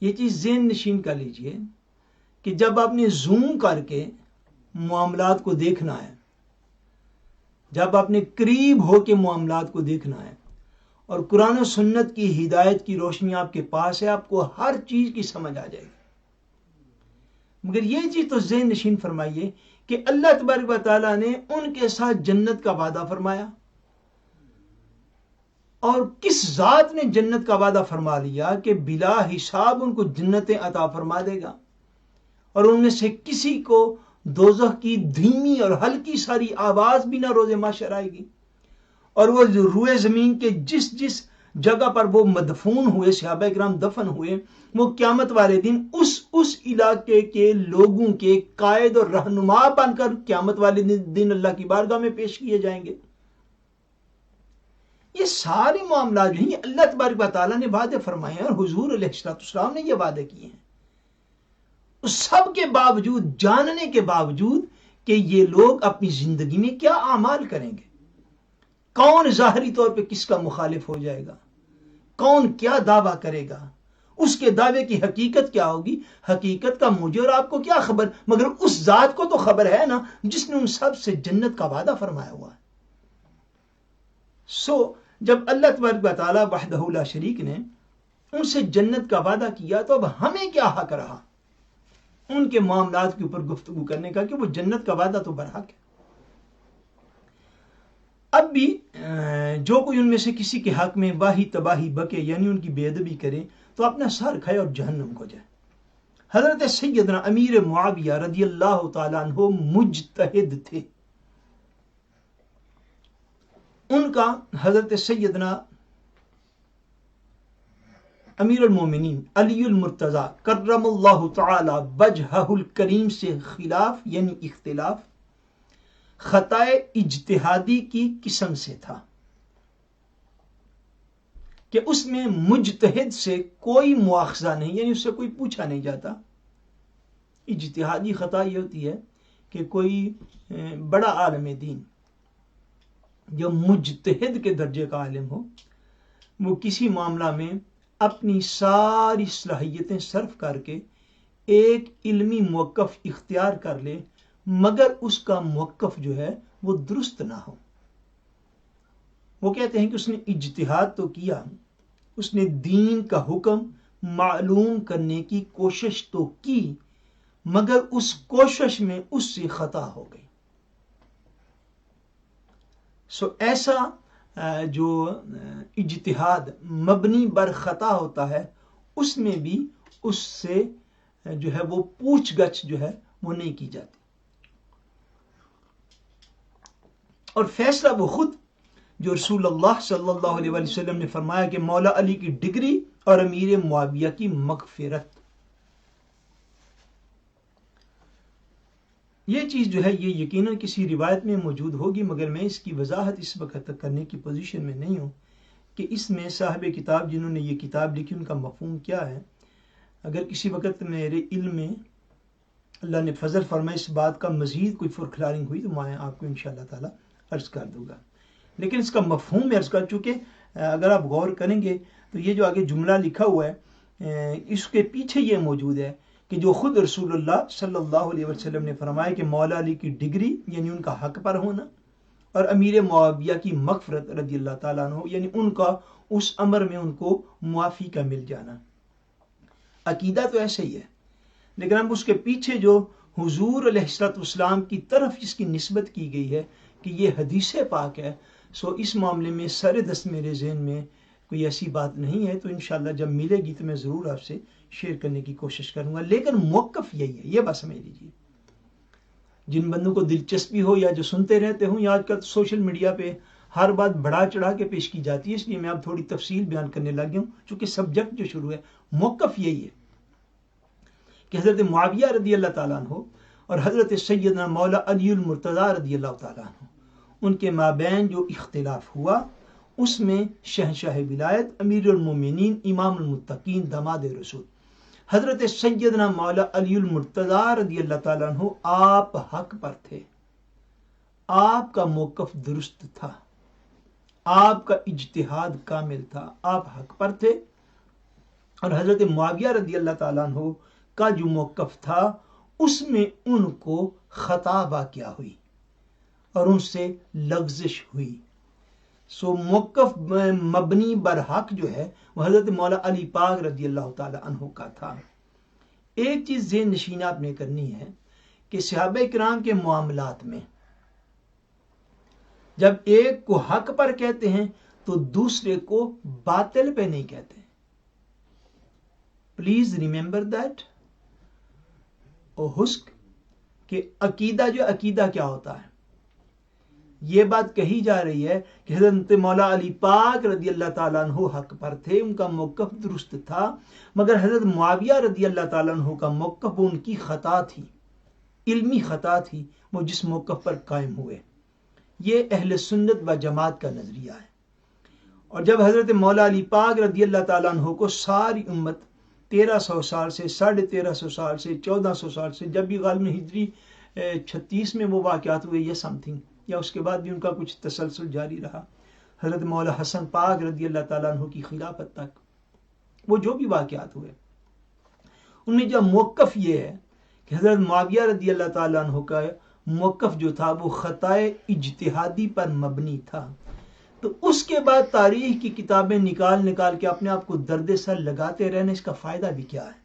یہ چیز ذہن نشین کر لیجئے کہ جب آپ نے زوم کر کے معاملات کو دیکھنا ہے، جب آپ نے قریب ہو کے معاملات کو دیکھنا ہے اور قرآن و سنت کی ہدایت کی روشنی آپ کے پاس ہے، آپ کو ہر چیز کی سمجھ آ جائے گی. مگر یہ چیز تو ذہن نشین فرمائیے کہ اللہ تبارک و تعالیٰ نے ان کے ساتھ جنت کا وعدہ فرمایا، اور کس ذات نے جنت کا وعدہ فرما لیا کہ بلا حساب ان کو جنتیں عطا فرما دے گا، اور ان میں سے کسی کو دوزخ کی دھیمی اور ہلکی ساری آواز بھی نہ روز محشر آئے گی. اور وہ روئے زمین کے جس جس جگہ پر وہ مدفون ہوئے، صحابہ کرام دفن ہوئے، وہ قیامت والے دن اس علاقے کے لوگوں کے قائد اور رہنما بن کر قیامت والے دن اللہ کی بارگاہ میں پیش کیے جائیں گے. یہ سارے معاملات جو ہیں اللہ تبارک و تعالیٰ نے وعدے فرمائے ہیں اور حضور علیہ السلام نے یہ وعدے کیے ہیں. اس سب کے باوجود، جاننے کے باوجود کہ یہ لوگ اپنی زندگی میں کیا اعمال کریں گے، کون ظاہری طور پہ کس کا مخالف ہو جائے گا، کون کیا دعویٰ کرے گا، اس کے دعوے کی حقیقت کیا ہوگی؟ حقیقت کا مجھے اور آپ کو کیا خبر، مگر اس ذات کو تو خبر ہے نا جس نے ان سب سے جنت کا وعدہ فرمایا ہوا ہے۔ جب اللہ تبارک و تعالیٰ وحدہ لا شریک نے ان سے جنت کا وعدہ کیا تو اب ہمیں کیا حق رہا ان کے معاملات کے اوپر گفتگو کرنے کا کہ وہ جنت کا وعدہ تو برحق ہے۔ اب بھی جو کوئی ان میں سے کسی کے حق میں واہی تباہی بکے یعنی ان کی بے ادبی کرے تو اپنا سر کھائے اور جہنم کو جائے۔ حضرت سیدنا امیر معاویہ رضی اللہ تعالیٰ عنہ مجتہد تھے۔ ان کا حضرت سیدنا امیر المومنین علی المرتضی کرم اللہ تعالی وجہہ الکریم سے خلاف یعنی اختلاف خطائے اجتہادی کی قسم سے تھا کہ اس میں مجتہد سے کوئی مواخذہ نہیں، یعنی اس سے کوئی پوچھا نہیں جاتا۔ اجتہادی خطا یہ ہوتی ہے کہ کوئی بڑا عالم دین جو مجتہد کے درجے کا عالم ہو وہ کسی معاملہ میں اپنی ساری صلاحیتیں صرف کر کے ایک علمی موقف اختیار کر لے مگر اس کا موقف جو ہے وہ درست نہ ہو۔ وہ کہتے ہیں کہ اس نے اجتہاد تو کیا، اس نے دین کا حکم معلوم کرنے کی کوشش تو کی مگر اس کوشش میں اس سے خطا ہو گئی۔ ایسا جو اجتہاد مبنی بر خطا ہوتا ہے اس میں بھی اس سے جو ہے وہ پوچھ گچھ جو ہے وہ نہیں کی جاتی، اور فیصلہ وہ خود جو رسول اللہ صلی اللہ علیہ وسلم نے فرمایا کہ مولا علی کی ڈگری اور امیر معاویہ کی مغفرت، یہ چیز جو ہے یہ یقیناً کسی روایت میں موجود ہوگی مگر میں اس کی وضاحت اس وقت تک کرنے کی پوزیشن میں نہیں ہوں کہ اس میں صاحب کتاب جنہوں نے یہ کتاب لکھی ان کا مفہوم کیا ہے۔ اگر کسی وقت میرے علم میں اللہ نے فضل فرمائے اس بات کا مزید کوئی فورکلارنگ ہوئی تو میں آپ کو انشاءاللہ تعالی عرض کر دوں گا، لیکن اس کا مفہوم میں عرض کر چکے اگر آپ غور کریں گے تو یہ جو آگے جملہ لکھا ہوا ہے اس کے پیچھے یہ موجود ہے کہ جو خود رسول اللہ صلی اللہ علیہ وسلم نے فرمایا کہ مولا علی کی ڈگری یعنی ان کا حق پر ہونا اور امیر معاویہ کی مغفرت رضی اللہ تعالیٰ عنہ یعنی ان کا اس امر میں ان کو معافی کا مل جانا۔ عقیدہ تو ایسے ہی ہے، لیکن اب اس کے پیچھے جو حضور علیہ الصلوۃ والسلام کی طرف اس کی نسبت کی گئی ہے کہ یہ حدیث پاک ہے، اس معاملے میں سر دست میرے ذہن میں کوئی ایسی بات نہیں ہے، تو انشاءاللہ جب ملے گی تو میں ضرور آپ سے شیئر کرنے کی کوشش کروں گا، لیکن موقف یہی ہے، یہ بات سمجھ لیجیے۔ جن بندوں کو دلچسپی ہو یا جو سنتے رہتے ہوں یا آج کل سوشل میڈیا پہ ہر بات بڑھا چڑھا کے پیش کی جاتی ہے، اس لیے میں اب تھوڑی تفصیل بیان کرنے لگ گیا ہوں چونکہ سبجیکٹ جو شروع ہے، موقف یہی ہے کہ حضرت معاویہ رضی اللہ تعالیٰ عنہ اور حضرت سیدنا مولا علی المرتضی رضی اللہ تعالیٰ عنہ ان کے مابین جو اختلاف ہوا اس میں شہنشاہ ولایت امیر المومنین امام المتقین داماد رسول حضرت سیدنا مولا علی المرتضی رضی اللہ تعالیٰ عنہ آپ حق پر تھے، آپ کا موقف درست تھا، آپ کا اجتہاد کامل تھا، آپ حق پر تھے، اور حضرت معاویہ رضی اللہ تعالیٰ عنہ کا جو موقف تھا اس میں ان کو خطا واقع ہوئی اور ان سے لغزش ہوئی۔ موقف مبنی بر حق جو ہے وہ حضرت مولا علی پاک رضی اللہ تعالی عنہ کا تھا۔ ایک چیز ذہن نشین آپ نے کرنی ہے کہ صحابہ کرام کے معاملات میں جب ایک کو حق پر کہتے ہیں تو دوسرے کو باطل پہ نہیں کہتے۔ پلیز ریممبر دیٹ حسک کہ عقیدہ جو عقیدہ کیا ہوتا ہے، یہ بات کہی جا رہی ہے کہ حضرت مولا علی پاک رضی اللہ تعالیٰ عنہ حق پر تھے، ان کا موقف درست تھا، مگر حضرت معاویہ رضی اللہ تعالیٰ عنہ کا موقف ان کی خطا تھی، علمی خطا تھی، وہ جس موقف پر قائم ہوئے۔ یہ اہل سنت و جماعت کا نظریہ ہے۔ اور جب حضرت مولا علی پاک رضی اللہ تعالیٰ عنہ کو ساری امت 1300 سال سے 1350 سال سے 1400 سال سے جب بھی غالباً ہجری 36 میں وہ واقعات ہوئے یا سم تھنگ یا اس کے بعد بھی ان کا کچھ تسلسل جاری رہا، حضرت مولا حسن پاک رضی اللہ تعالیٰ عنہ کی خلافت تک وہ جو بھی واقعات ہوئے ان میں جو موقف یہ ہے کہ حضرت معاویہ رضی اللہ تعالیٰ عنہ کا موقف جو تھا وہ خطائے اجتہادی پر مبنی تھا. تو اس کے بعد تاریخ کی کتابیں نکال کے اپنے آپ کو درد سر لگاتے رہنے اس کا فائدہ بھی کیا ہے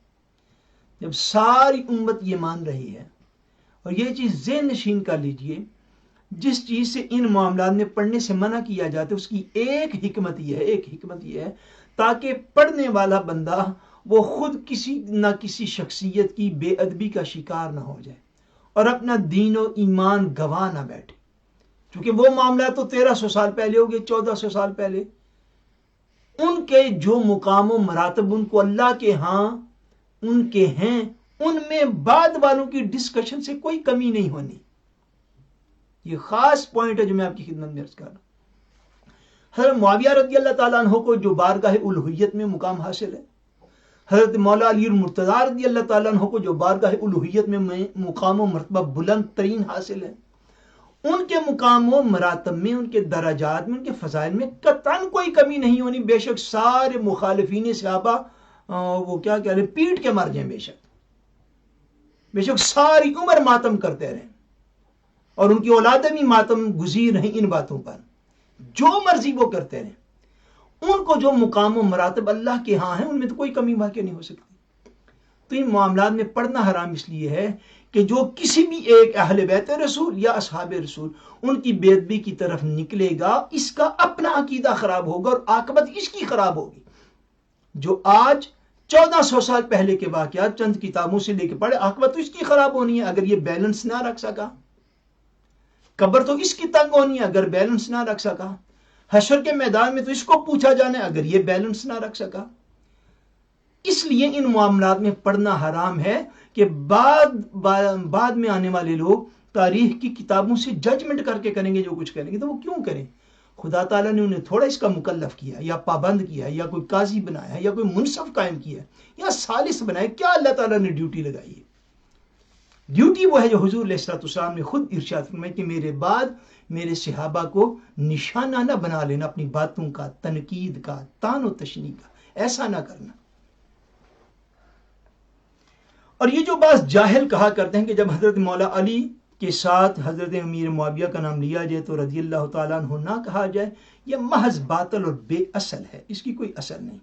جب ساری امت یہ مان رہی ہے. اور یہ چیز ذہن نشین کر لیجئے، جس چیز سے ان معاملات میں پڑھنے سے منع کیا جاتا ہے اس کی ایک حکمت یہ ہے تاکہ پڑھنے والا بندہ وہ خود کسی نہ کسی شخصیت کی بے ادبی کا شکار نہ ہو جائے اور اپنا دین و ایمان گوا نہ بیٹھے. چونکہ وہ معاملات تو 1300 سال پہلے ہو گئے، 1400 سال پہلے. ان کے جو مقام و مراتب ان کو اللہ کے ہاں ان کے ہیں، ان میں بعد والوں کی ڈسکشن سے کوئی کمی نہیں ہونی. یہ خاص پوائنٹ ہے جو میں آپ کی خدمت میں عرض کر رہا ہوں. حضرت معاویہ رضی اللہ تعالیٰ عنہ کو جو بارگاہ الوہیت میں مقام حاصل ہے، حضرت مولا علی المرتضیٰ رضی اللہ تعالیٰ عنہ کو جو بارگاہ الوہیت میں مقام و مرتبہ بلند ترین حاصل ہے، ان کے مقام و مراتب میں، ان کے درجات میں، ان کے فضائل میں قطعاً کوئی کمی نہیں ہونی. بے شک سارے مخالفین صحابہ وہ کیا کہہ رہے ہیں، پیٹ کے مر جائیں، بے شک ساری عمر ماتم کرتے رہیں اور ان کی اولادیں بھی ماتم گزیر رہیں ان باتوں پر، جو مرضی وہ کرتے رہیں. ان کو جو مقام و مراتب اللہ کے ہاں ہیں ان میں تو کوئی کمی واقع نہیں ہو سکتی. تو ان معاملات میں پڑھنا حرام اس لیے ہے کہ جو کسی بھی ایک اہل بیت رسول یا اصحاب رسول ان کی بے ادبی کی طرف نکلے گا، اس کا اپنا عقیدہ خراب ہوگا اور عاقبت اس کی خراب ہوگی. جو آج 1400 سال پہلے کے واقعات چند کتابوں سے لے کے پڑھے، عاقبت تو اس کی خراب ہونی ہے اگر یہ بیلنس نہ رکھ سکا. قبر تو اس کی تنگ ہونی ہے اگر بیلنس نہ رکھ سکا. حشر کے میدان میں تو اس کو پوچھا جانا ہے اگر یہ بیلنس نہ رکھ سکا. اس لیے ان معاملات میں پڑھنا حرام ہے کہ بعد میں آنے والے لوگ تاریخ کی کتابوں سے ججمنٹ کر کے کریں گے جو کچھ کریں گے. تو وہ کیوں کریں؟ خدا تعالیٰ نے انہیں تھوڑا اس کا مکلف کیا یا پابند کیا یا کوئی قاضی بنایا یا کوئی منصف قائم کیا یا ثالث بنایا. کیا اللہ تعالیٰ نے ڈیوٹی لگائی ہے؟ ڈیوٹی وہ ہے جو حضور علیہ السلام نے خود ارشاد فرمایا کہ میرے بعد میرے صحابہ کو نشانہ نہ بنا لینا اپنی باتوں کا، تنقید کا، تان و تشنیع کا. ایسا نہ کرنا. اور یہ جو بعض جاہل کہا کرتے ہیں کہ جب حضرت مولا علی کے ساتھ حضرت امیر معاویہ کا نام لیا جائے تو رضی اللہ تعالیٰ عنہ نہ کہا جائے، یہ محض باطل اور بے اصل ہے، اس کی کوئی اثر نہیں.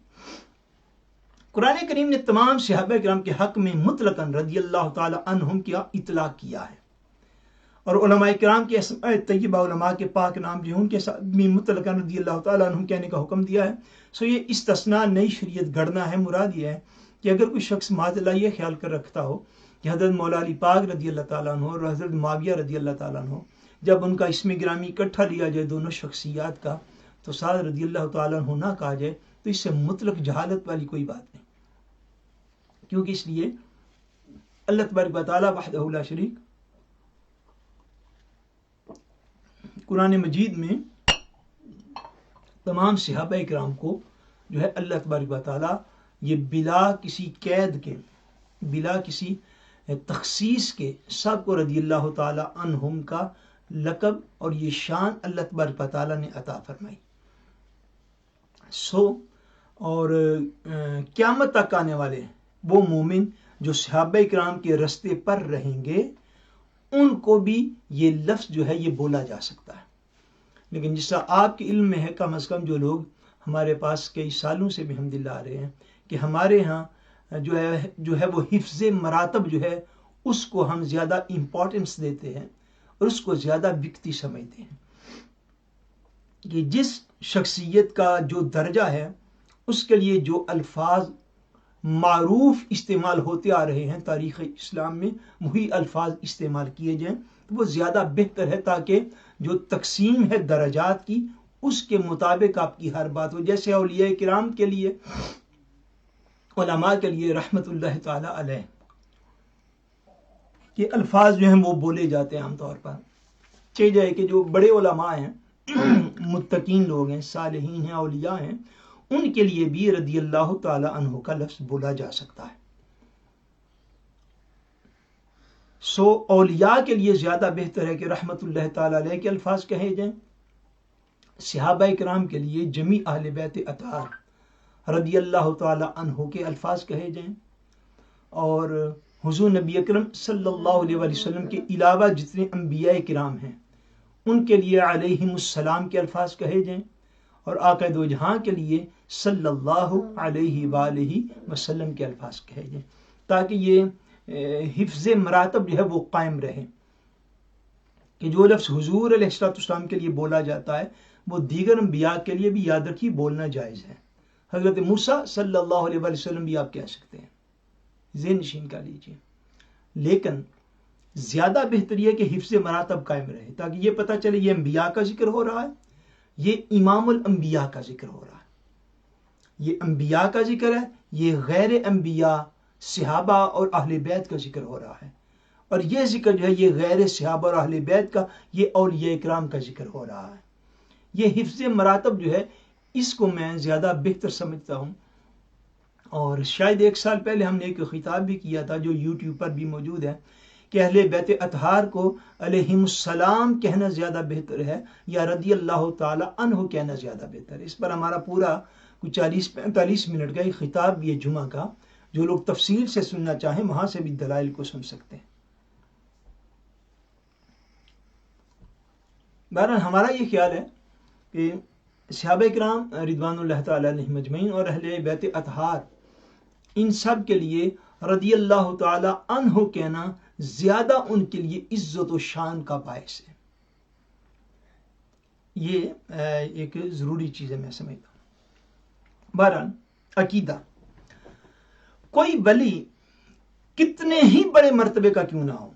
قرآن کریم نے تمام صحابہ کرام کے حق میں مطلقاً رضی اللہ تعالیٰ عنہم کیا اطلاق کیا ہے، اور علماء کرام کے اسماء طیبہ، علماء کے پاک نام جو ہیں ان کے ساتھ بھی مطلقاً رضی اللہ تعالیٰ عنہم کہنے کا حکم دیا ہے. سو یہ استثناء نئی شریعت گھڑنا ہے. مراد یہ ہے کہ اگر کوئی شخص معاذ اللہ یہ خیال کر رکھتا ہو کہ حضرت مولا علی پاک رضی اللہ تعالیٰ عنہ اور حضرت معاویہ رضی اللہ تعالیٰ عنہ جب ان کا اسم گرامی اکٹھا لیا جائے دونوں شخصیات کا تو ساتھ رضی اللہ تعالیٰ عنہ نہ کہا جائے، تو اس سے مطلق جہالت والی کوئی بات نہیں. کیونکہ اس لیے اللہ تبارک و تعالیٰ وحدہ لا شریک قرآن مجید میں تمام صحابہ کرام کو جو ہے اللہ تبارک و تعالیٰ یہ بلا کسی قید کے، بلا کسی تخصیص کے سب کو رضی اللہ تعالیٰ عنہم کا لقب اور یہ شان اللہ تبارک و تعالیٰ نے عطا فرمائی. اور قیامت تک آنے والے وہ مومن جو صحابہ کرام کے رستے پر رہیں گے ان کو بھی یہ لفظ جو ہے یہ بولا جا سکتا ہے. لیکن جس طرح آپ کے علم میں ہے، کم از کم جو لوگ ہمارے پاس کئی سالوں سے بھی الحمدللہ آ رہے ہیں کہ ہمارے ہاں جو ہے وہ حفظ مراتب جو ہے اس کو ہم زیادہ امپورٹنس دیتے ہیں اور اس کو زیادہ بکتی سمجھتے ہیں کہ جس شخصیت کا جو درجہ ہے اس کے لیے جو الفاظ معروف استعمال ہوتے آ رہے ہیں تاریخ اسلام میں وہی الفاظ استعمال کیے جائیں تو وہ زیادہ بہتر ہے، تاکہ جو تقسیم ہے درجات کی اس کے مطابق آپ کی ہر بات ہو. جیسے اولیاء کرام کے لیے، علماء کے لیے رحمت اللہ تعالی علیہ کے الفاظ جو ہیں وہ بولے جاتے ہیں عام طور پر. چاہیے جائے کہ جو بڑے علماء ہیں، متقین لوگ ہیں، صالحین ہیں، اولیاء ہیں، ان کے لیے بھی رضی اللہ تعالی عنہ کا لفظ بولا جا سکتا ہے. اولیاء کے لیے زیادہ بہتر ہے کہ رحمت اللہ تعالی علیہ کے الفاظ کہے جائیں. صحابہ کرام کے لیے جمیع اہل بیت اطہار رضی اللہ تعالی عنہ کے الفاظ کہے جائیں، اور حضور نبی اکرم صلی اللہ علیہ وسلم کے علاوہ جتنے انبیاء کرام ہیں ان کے لیے علیہم السلام کے الفاظ کہے جائیں، اور آقا دو جہاں کے لیے صلی اللہ علیہ وآلہ وسلم کے الفاظ کہے جائیں، تاکہ یہ حفظ مراتب جو ہے وہ قائم رہے، کہ جو لفظ حضور علیہ السلام کے لیے بولا جاتا ہے وہ دیگر انبیاء کے لیے بھی یاد رکھیے بولنا جائز ہے۔ حضرت موسیٰ صلی اللہ علیہ وسلم بھی آپ کہہ سکتے ہیں، ذہن نشین کر لیجیے، لیکن زیادہ بہتر یہ کہ حفظ مراتب قائم رہے، تاکہ یہ پتہ چلے یہ انبیاء کا ذکر ہو رہا ہے، یہ امام الانبیاء کا ذکر ہو رہا ہے، یہ انبیاء کا ذکر ہے، یہ غیر انبیاء صحابہ اور اہل بیت کا ذکر ہو رہا ہے، اور یہ ذکر جو ہے یہ غیر صحابہ اور اہل بیت کا، یہ اولیاء اکرام کا ذکر ہو رہا ہے۔ یہ حفظ مراتب جو ہے اس کو میں زیادہ بہتر سمجھتا ہوں، اور شاید 1 سال پہلے ہم نے ایک خطاب بھی کیا تھا جو یوٹیوب پر بھی موجود ہے، کہ اہل بیت اطہار کو علیہم السلام کہنا زیادہ بہتر ہے یا رضی اللہ تعالی عنہ کہنا زیادہ بہتر ہے۔ اس پر ہمارا پورا کچھ 40-45 منٹ کا ایک خطاب بھی ہے جمعہ کا، جو لوگ تفصیل سے سننا چاہیں وہاں سے بھی دلائل کو سن سکتے ہیں۔ بہرحال ہمارا یہ خیال ہے کہ صحابہ کرام رضوان اللہ تعالی علیہم اجمعین اور اہل بیت اطہار ان سب کے لیے رضی اللہ تعالی عنہ کہنا زیادہ ان کے لیے عزت و شان کا باعث ہے۔ یہ ایک ضروری چیز ہے، میں سمجھتا ہوں۔ بہرحال عقیدہ، کوئی ولی کتنے ہی بڑے مرتبے کا کیوں نہ ہو،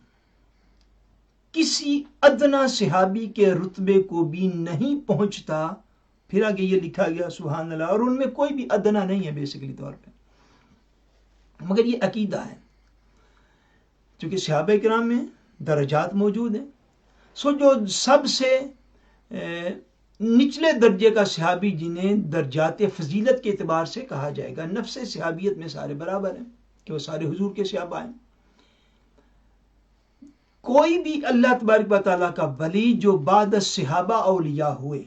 کسی ادنا صحابی کے رتبے کو بھی نہیں پہنچتا، پھر آگے یہ لکھا گیا سبحان اللہ، اور ان میں کوئی بھی ادنا نہیں ہے بیسیکلی طور پہ، مگر یہ عقیدہ ہے، چونکہ صحابہ کرام میں درجات موجود ہیں، سو جو سب سے نچلے درجے کا صحابی جنہیں درجات فضیلت کے اعتبار سے کہا جائے گا، نفس صحابیت میں سارے برابر ہیں کہ وہ سارے حضور کے صحابہ ہیں، کوئی بھی اللہ تبارک و تعالیٰ کا ولی جو بعد صحابہ اولیاء ہوئے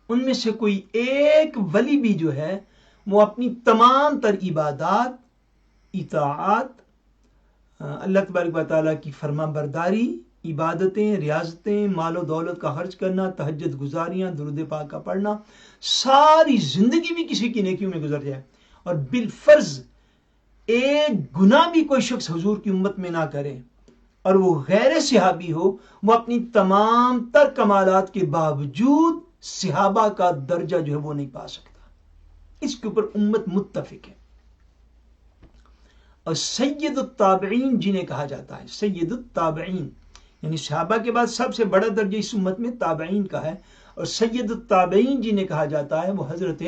ان میں سے کوئی ایک ولی بھی جو ہے وہ اپنی تمام تر عبادات، اطاعات، اللہ تبارک و تعالیٰ کی فرما برداری، عبادتیں، ریاضتیں، مال و دولت کا خرچ کرنا، تہجد گزاریاں، درود پاک کا پڑھنا، ساری زندگی بھی کسی کی نیکیوں میں گزر جائے اور بالفرض ایک گناہ بھی کوئی شخص حضور کی امت میں نہ کرے اور وہ غیر صحابی ہو، وہ اپنی تمام تر کمالات کے باوجود صحابہ کا درجہ جو ہے وہ نہیں پا سکتا۔ اس کے اوپر امت متفق ہے۔ اور سید التابعین جنہیں کہا جاتا ہے، سید التابعین یعنی صحابہ کے بعد سب سے بڑا درجہ اس امت میں تابعین کا ہے، اور سید التابعین جنہیں کہا جاتا ہے وہ حضرت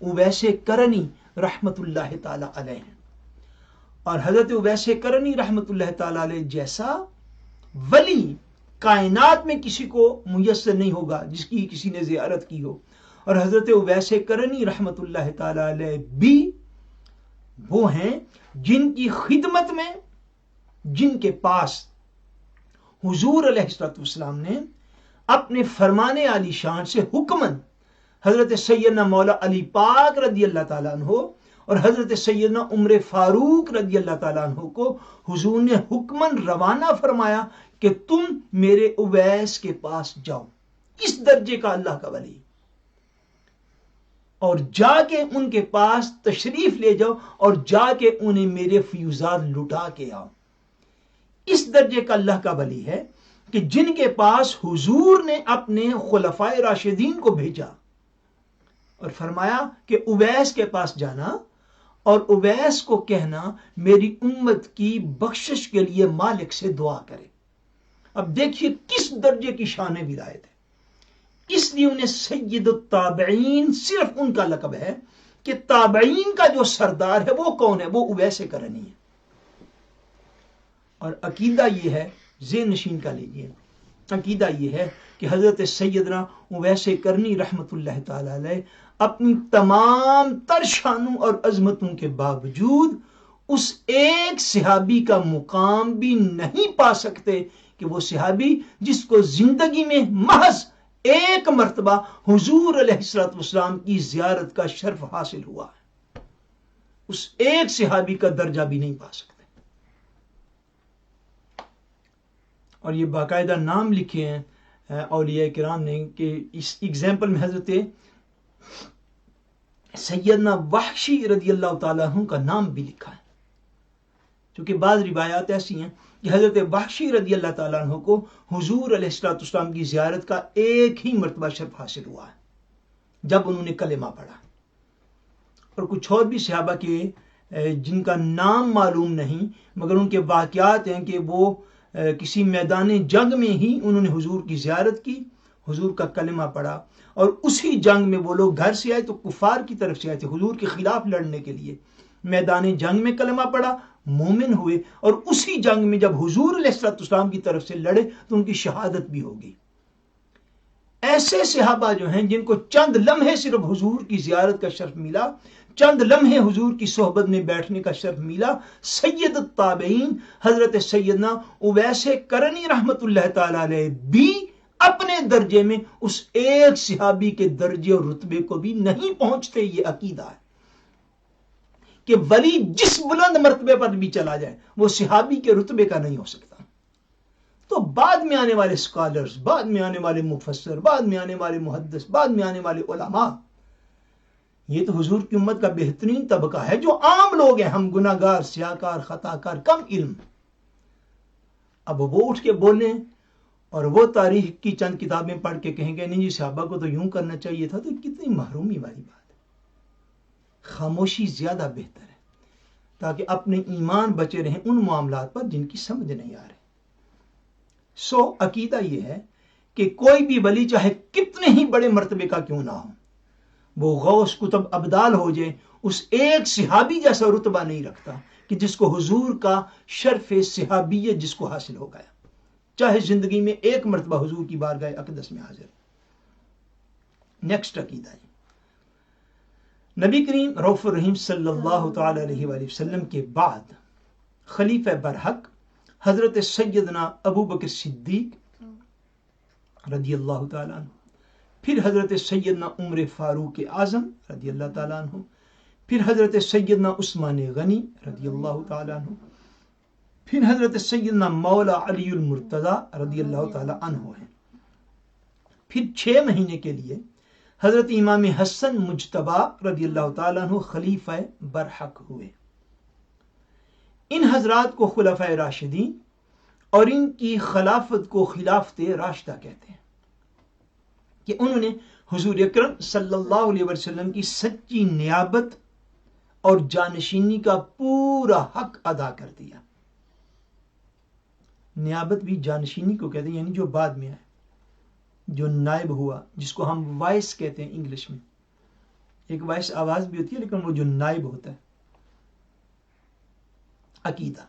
اویس کرنی رحمت اللہ تعالی علیہ ہیں، اور حضرت اویس کرنی رحمت اللہ تعالی علیہ جیسا ولی کائنات میں کسی کو میسر نہیں ہوگا جس کی کسی نے زیارت کی ہو، اور حضرت اویس کرنی رحمت اللہ تعالی علیہ بھی وہ ہیں جن کی خدمت میں، جن کے پاس حضور علیہ السلام نے اپنے فرمانے علی شان سے حکمن حضرت سیدنا مولا علی پاک رضی اللہ تعالیٰ عنہ اور حضرت سیدنا عمر فاروق رضی اللہ تعالیٰ عنہ کو حضور نے حکمن روانہ فرمایا کہ تم میرے اویس کے پاس جاؤ، اس درجے کا اللہ کا ولی، اور جا کے ان کے پاس تشریف لے جاؤ اور جا کے انہیں میرے فیوزات لٹا کے آؤ۔ اس درجے کا اللہ کا ولی ہے کہ جن کے پاس حضور نے اپنے خلفائے راشدین کو بھیجا اور فرمایا کہ اویس کے پاس جانا اور اویس کو کہنا میری امت کی بخشش کے لیے مالک سے دعا کرے۔ اب دیکھیے کس درجے کی شان ولایت ہے، اس لیے انہیں سید التابعین صرف ان کا لقب ہے کہ تابعین کا جو سردار ہے وہ کون ہے، وہ اویس کرنی ہے۔ اور عقیدہ یہ ہے، ذہن نشین کا لیجیے، عقیدہ یہ ہے کہ حضرت سیدنا اویس کرنی رحمت اللہ تعالی علیہ اپنی تمام تر شانوں اور عظمتوں کے باوجود اس ایک صحابی کا مقام بھی نہیں پا سکتے کہ وہ صحابی جس کو زندگی میں محض ایک مرتبہ حضور علیہ الصلوۃ والسلام کی زیارت کا شرف حاصل ہوا ہے، اس ایک صحابی کا درجہ بھی نہیں پا سکتے۔ اور یہ باقاعدہ نام لکھے ہیں اولیاء کرام نے کہ اس ایگزامپل میں حضرت سیدنا وحشی رضی اللہ تعالیٰ عنہ کا نام بھی لکھا ہے، چونکہ بعض روایات ایسی ہیں کہ حضرت وحشی رضی اللہ تعالیٰ عنہ کو حضور علیہ الصلوۃ والسلام کی زیارت کا ایک ہی مرتبہ شرف حاصل ہوا ہے جب انہوں نے کلمہ پڑھا، اور کچھ اور بھی صحابہ کے جن کا نام معلوم نہیں مگر ان کے واقعات ہیں کہ وہ کسی میدان جنگ میں ہی انہوں نے حضور کی زیارت کی، حضور کا کلمہ پڑھا، اور اسی جنگ میں وہ لوگ گھر سے آئے تو کفار کی طرف سے آئے تھے حضور کے خلاف لڑنے کے لیے، میدان جنگ میں کلمہ پڑھا، مومن ہوئے، اور اسی جنگ میں جب حضور علیہ الصلوۃ والسلام کی طرف سے لڑے تو ان کی شہادت بھی ہوگی۔ ایسے صحابہ جو ہیں جن کو چند لمحے صرف حضور کی زیارت کا شرف ملا، چند لمحے حضور کی صحبت میں بیٹھنے کا شرف ملا، سید التابعین حضرت سیدنا اویس کرنی رحمت اللہ تعالی علیہ بھی اپنے درجے میں اس ایک صحابی کے درجے اور رتبے کو بھی نہیں پہنچتے۔ یہ عقیدہ ہے کہ ولی جس بلند مرتبے پر بھی چلا جائے وہ صحابی کے رتبے کا نہیں ہو سکتا۔ تو بعد میں آنے والے اسکالرز، بعد میں آنے والے مفسر، بعد میں آنے والے محدث، بعد میں آنے والے علماء، یہ تو حضور کی امت کا بہترین طبقہ ہے جو عام لوگ ہیں، ہم گناہ گار، سیاکار، خطا کار، کم علم۔ اب وہ اٹھ کے بولیں اور وہ تاریخ کی چند کتابیں پڑھ کے کہیں گے نہیں جی صحابہ کو تو یوں کرنا چاہیے تھا، تو کتنی محرومی والی بات ہے۔ خاموشی زیادہ بہتر ہے تاکہ اپنے ایمان بچے رہیں ان معاملات پر جن کی سمجھ نہیں آ رہے۔ عقیدہ یہ ہے کہ کوئی بھی ولی چاہے کتنے ہی بڑے مرتبے کا کیوں نہ ہو، وہ غوث کتب ابدال ہو جائے، اس ایک صحابی جیسا رتبہ نہیں رکھتا کہ جس کو حضور کا شرف صحابیت جس کو حاصل ہو گیا، چاہے زندگی میں ایک مرتبہ حضور کی بارگاہ اقدس میں حاضر۔ نیکسٹ عقیدہ ہے نبی کریم رؤوف الرحیم صلی اللہ تعالی علیہ وآلہ وسلم کے بعد خلیفہ برحق حضرت سیدنا ابو بکر صدیق رضی اللہ تعالیٰ عنہ، پھر حضرت سیدنا عمر فاروق اعظم رضی اللہ تعالیٰ عنہ، پھر حضرت سیدنا عثمان غنی رضی اللہ تعالیٰ عنہ، پھر حضرت سیدنا مولا علی المرتضی رضی اللہ تعالیٰ عنہ ہیں۔ پھر 6 مہینے کے لیے حضرت امام حسن مجتبی رضی اللہ تعالیٰ عنہ خلیفہ برحق ہوئے۔ ان حضرات کو خلفائے راشدین اور ان کی خلافت کو خلافت راشدہ کہتے ہیں کہ انہوں نے حضور اکرم صلی اللہ علیہ وسلم کی سچی نیابت اور جانشینی کا پورا حق ادا کر دیا۔ نیابت بھی جانشینی کو کہتے ہیں، یعنی جو بعد میں آئے، جو نائب ہوا، جس کو ہم وائس کہتے ہیں انگلش میں۔ ایک وائس آواز بھی ہوتی ہے لیکن وہ جو نائب ہوتا ہے۔ عقیدہ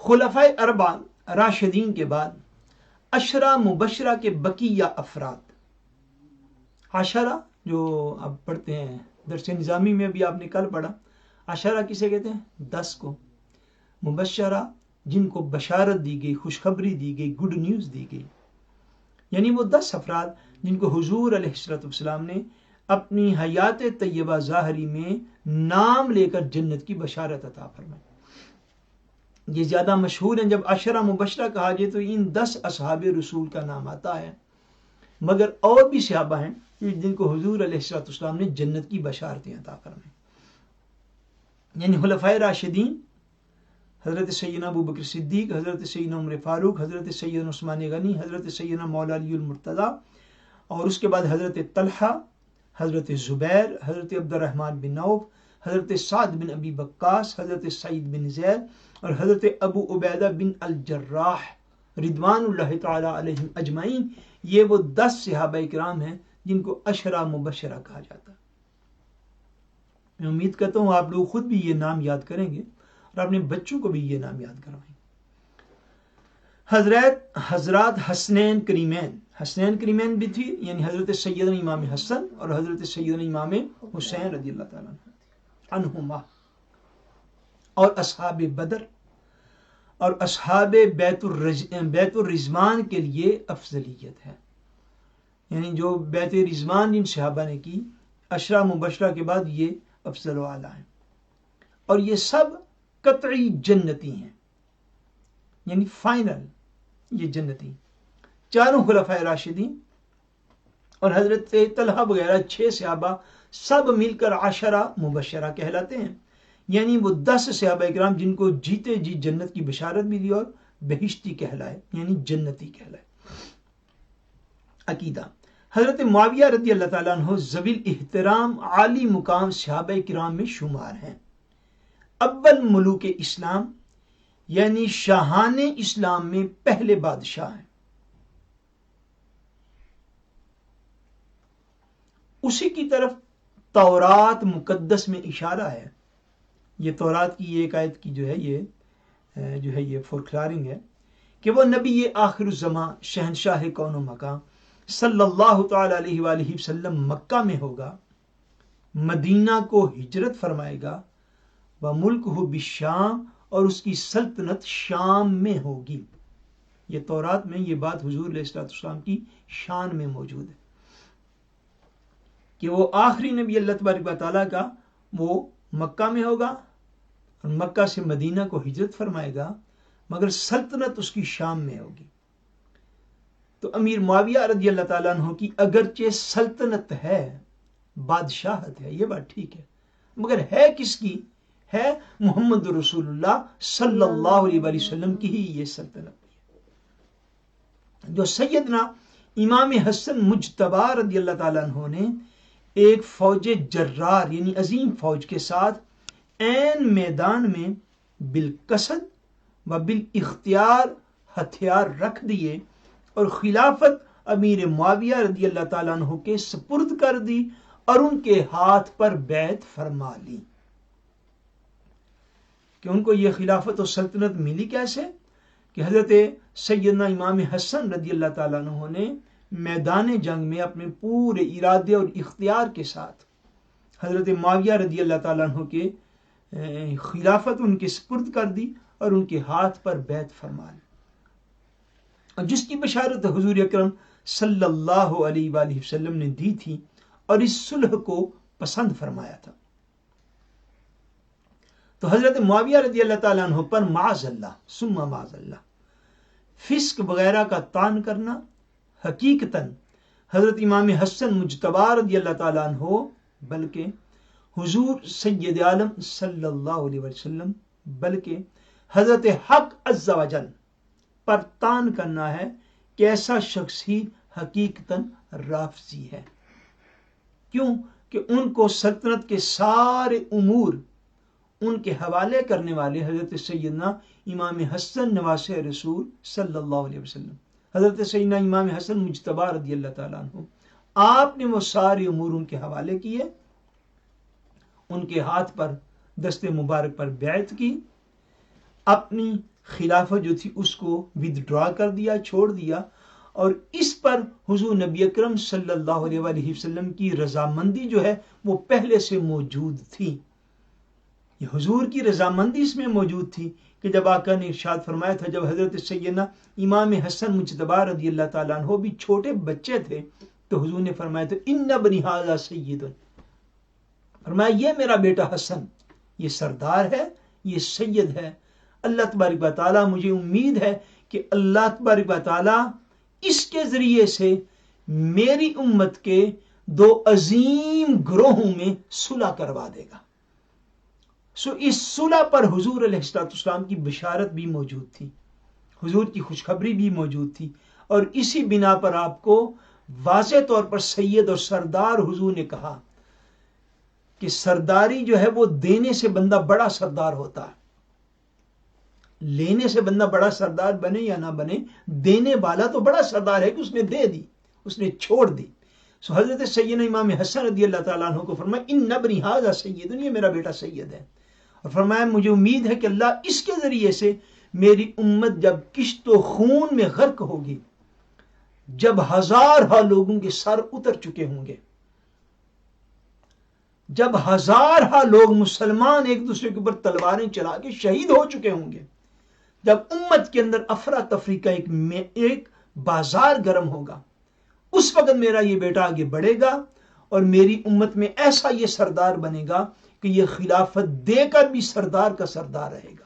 خلفائے اربعہ راشدین کے بعد عشرہ مبشرہ کے بقیہ افراد، عشرہ جو آپ پڑھتے ہیں درس نظامی میں بھی آپ نے کل پڑھا، عشرہ کسے کہتے ہیں؟ 10 کو، مبشرہ جن کو بشارت دی گئی، خوشخبری دی گئی، گڈ نیوز دی گئی، یعنی وہ 10 افراد جن کو حضور علیہ الصلوۃ والسلام نے اپنی حیات طیبہ ظاہری میں نام لے کر جنت کی بشارت عطا فرمائی۔ یہ زیادہ مشہور ہیں۔ جب عشرہ مبشرہ کہا جائے تو ان 10 اصحاب رسول کا نام آتا ہے، مگر اور بھی صحابہ ہیں جن کو حضور علیہ الصلوۃ والسلام نے جنت کی بشارتیں عطا فرمائی۔ یعنی خلفائے راشدین حضرت سیدنا ابو بکر صدیق، حضرت سیدنا عمر فاروق، حضرت سیدنا عثمان غنی، حضرت سیدنا مولا علی المرتضی، اور اس کے بعد حضرت طلحہ، حضرت زبیر، حضرت عبد الرحمن بن عوف، حضرت سعد بن ابی وقاص، حضرت سعید بن زید، اور حضرت ابو عبیدہ بن الجراح رضوان اللہ تعالی علیہم اجمعین۔ یہ وہ 10 صحابہ کرام ہیں جن کو عشرہ مبشرہ کہا جاتا ہے۔ میں امید کرتا ہوں آپ لوگ خود بھی یہ نام یاد کریں گے اور اپنے بچوں کو بھی یہ نام یاد کروائیں گے۔ حضرات حسنین کریمین، حسنین کریمین بھی تھی، یعنی حضرت سیدنا امام حسن اور حضرت سیدنا امام حسین رضی اللہ تعالیٰ عنہما، اور اصحاب بدر اور اصحاب بیت الرضوان کے لیے افضلیت ہے۔ یعنی جو بیعت رضوان جن صحابہ نے کی، عشرہ مبشرہ کے بعد یہ افضل و اعلیٰ ہیں، اور یہ سب قطعی جنتی ہیں، یعنی فائنل یہ جنتی، چاروں خلفائے راشدین اور حضرت طلحہ وغیرہ 6 صحابہ سب مل کر عشرہ مبشرہ کہلاتے ہیں، یعنی وہ 10 صحابہ کرام جن کو جیتے جی جنت کی بشارت بھی دی اور بہشتی کہلائے، یعنی جنتی کہلائے۔ عقیدہ: حضرت معاویہ رضی اللہ تعالیٰ عنہ ذوی الاحترام عالی مقام صحابہ کرام میں شمار ہیں، اول ملوک اسلام یعنی شاہان اسلام میں پہلے بادشاہ ہیں۔ اسی کی طرف تورات مقدس میں اشارہ ہے، یہ تورات کی ایک آیت کی جو ہے یہ فورکلارنگ ہے کہ وہ نبی آخر الزمان شہنشاہ کون و مکان صلی اللہ تعالی علیہ وآلہ وسلم مکہ میں ہوگا، مدینہ کو ہجرت فرمائے گا، وَمُلْكُهُ بِالشام، اور اس کی سلطنت شام میں ہوگی۔ یہ تورات میں یہ بات حضور علیہ السلام کی شان میں موجود ہے کہ وہ آخری نبی اللہ تبارک و تعالیٰ کا وہ مکہ میں ہوگا اور مکہ سے مدینہ کو ہجرت فرمائے گا، مگر سلطنت اس کی شام میں ہوگی۔ تو امیر معاویہ رضی اللہ تعالیٰ عنہ کی اگرچہ سلطنت ہے، بادشاہت ہے، یہ بات ٹھیک ہے، مگر ہے کس کی؟ ہے محمد رسول اللہ صلی اللہ علیہ وآلہ وسلم کی ہی یہ سلطنت ہے، جو سیدنا امام حسن مجتبی رضی اللہ تعالیٰ عنہ نے ایک فوج جرار یعنی عظیم فوج کے ساتھ عین میدان میں بالقصد و بالاختیار ہتھیار رکھ دیے اور خلافت امیر معاویہ رضی اللہ تعالیٰ عنہ کے سپرد کر دی اور ان کے ہاتھ پر بیعت فرما لی۔ کہ ان کو یہ خلافت و سلطنت ملی کیسے؟ کہ حضرت سیدنا امام حسن رضی اللہ تعالیٰ عنہ نے میدان جنگ میں اپنے پورے ارادے اور اختیار کے ساتھ حضرت معاویہ رضی اللہ تعالیٰ عنہ کے خلافت ان کے سپرد کر دی اور ان کے ہاتھ پر بیعت فرما لی، اور جس کی بشارت حضور اکرم صلی اللہ علیہ وآلہ وسلم نے دی تھی اور اس صلح کو پسند فرمایا تھا۔ تو حضرت معاویہ رضی اللہ تعالیٰ عنہ پر معاذ اللہ ثم معاذ اللہ فسق وغیرہ کا طعن کرنا حقیقتاً حضرت امام حسن مجتبی رضی اللہ تعالیٰ عنہ بلکہ حضور سید عالم صلی اللہ علیہ وسلم بلکہ حضرت حق عز و جل پر طعن کرنا ہے کہ ایسا شخص ہی حقیقتاً رافضی ہے۔ کیوں؟ کہ ان کو سلطنت کے سارے امور ان کے حوالے کرنے والے حضرت سیدنا امام حسن نواسہ رسول صلی اللہ علیہ وسلم، حضرت سیدنا امام حسن مجتبی رضی اللہ تعالیٰ عنہ، آپ نے وہ سارے امور ان کے حوالے کیے، ان کے ہاتھ پر دست مبارک پر بیعت کی، اپنی خلافت جو تھی اس کو ودڈرا کر دیا، چھوڑ دیا، اور اس پر حضور نبی اکرم صلی اللہ علیہ وآلہ وسلم کی رضامندی جو ہے وہ پہلے سے موجود تھی۔ یہ حضور کی رضامندی اس میں موجود تھی کہ جب آقا نے ارشاد فرمایا تھا، جب حضرت سیدنا امام حسن مجتبی رضی اللہ تعالیٰ عنہ بھی چھوٹے بچے تھے تو حضور نے فرمایا تھا ان ابنی ھذا سید، فرمایا یہ میرا بیٹا حسن یہ سردار ہے، یہ سید ہے۔ اللہ تبارک و تعالیٰ مجھے امید ہے کہ اللہ تبارک و تعالیٰ اس کے ذریعے سے میری امت کے 2 عظیم گروہوں میں صلح کروا دے گا۔ اس صلح پر حضور علیہ السلام کی بشارت بھی موجود تھی، حضور کی خوشخبری بھی موجود تھی، اور اسی بنا پر آپ کو واضح طور پر سید اور سردار حضور نے کہا کہ سرداری جو ہے وہ دینے سے بندہ بڑا سردار ہوتا ہے، لینے سے بندہ بڑا سردار بنے یا نہ بنے، دینے والا تو بڑا سردار ہے کہ اس نے دے دی، اس نے چھوڑ دی۔ سو حضرت سیدنا امام حسن رضی اللہ تعالیٰ عنہ کو فرمایا ان ابنی ھذا سید، یہ میرا بیٹا سید ہے، اور فرمایا مجھے امید ہے کہ اللہ اس کے ذریعے سے میری امت جب کشت و خون میں غرق ہوگی، جب ہزارہ لوگوں کے سر اتر چکے ہوں گے، جب ہزارہ لوگ مسلمان ایک دوسرے کے اوپر تلواریں چلا کے شہید ہو چکے ہوں گے، جب امت کے اندر افراتفری کا ایک بازار گرم ہوگا، اس وقت میرا یہ بیٹا آگے بڑھے گا اور میری امت میں ایسا یہ سردار بنے گا کہ یہ خلافت دے کر بھی سردار کا سردار رہے گا،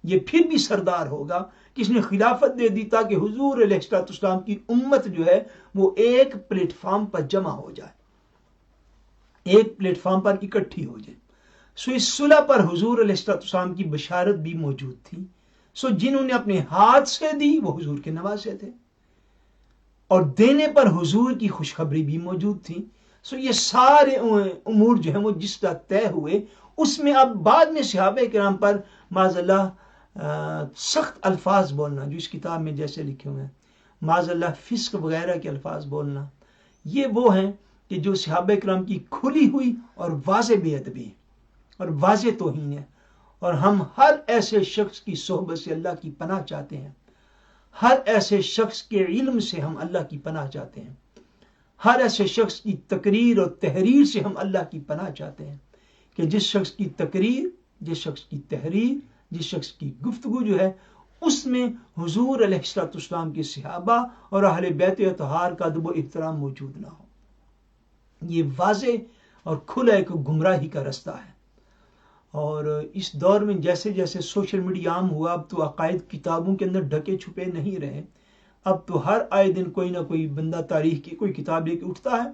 یہ پھر بھی سردار ہوگا کہ اس نے خلافت دے دی تاکہ حضور علیہ السلام کی امت جو ہے وہ ایک پلیٹ فارم پر جمع ہو جائے، ایک پلیٹ فارم پر اکٹھی ہو جائے۔ سو اس صلح پر حضور علیہ السلام کی بشارت بھی موجود تھی۔ سو جنہوں نے اپنے ہاتھ سے دی وہ حضور کے نواسے تھے، اور دینے پر حضور کی خوشخبری بھی موجود تھی۔ سو یہ سارے امور جو ہیں وہ جس طرح طے ہوئے، اس میں اب بعد میں صحابہ کرام پر معاذ اللہ سخت الفاظ بولنا، جو اس کتاب میں جیسے لکھے ہوئے ہیں، معاذ اللہ فسق وغیرہ کے الفاظ بولنا، یہ وہ ہیں کہ جو صحابہ کرام کی کھلی ہوئی اور واضح بے ادبی ہے اور واضح توہین ہے، اور ہم ہر ایسے شخص کی صحبت سے اللہ کی پناہ چاہتے ہیں، ہر ایسے شخص کے علم سے ہم اللہ کی پناہ چاہتے ہیں، ہر ایسے شخص کی تقریر اور تحریر سے ہم اللہ کی پناہ چاہتے ہیں کہ جس شخص کی تقریر، جس شخص کی تحریر، جس شخص کی گفتگو جو ہے اس میں حضور علیہ السلام کے صحابہ اور اہل بیت اطہار کا ادب و احترام موجود نہ ہو۔ یہ واضح اور کھلا ایک گمراہی کا رستہ ہے۔ اور اس دور میں جیسے جیسے سوشل میڈیا عام ہوا، اب تو عقائد کتابوں کے اندر ڈھکے چھپے نہیں رہے، اب تو ہر آئے دن کوئی نہ کوئی بندہ تاریخ کی کوئی کتاب لے کے اٹھتا ہے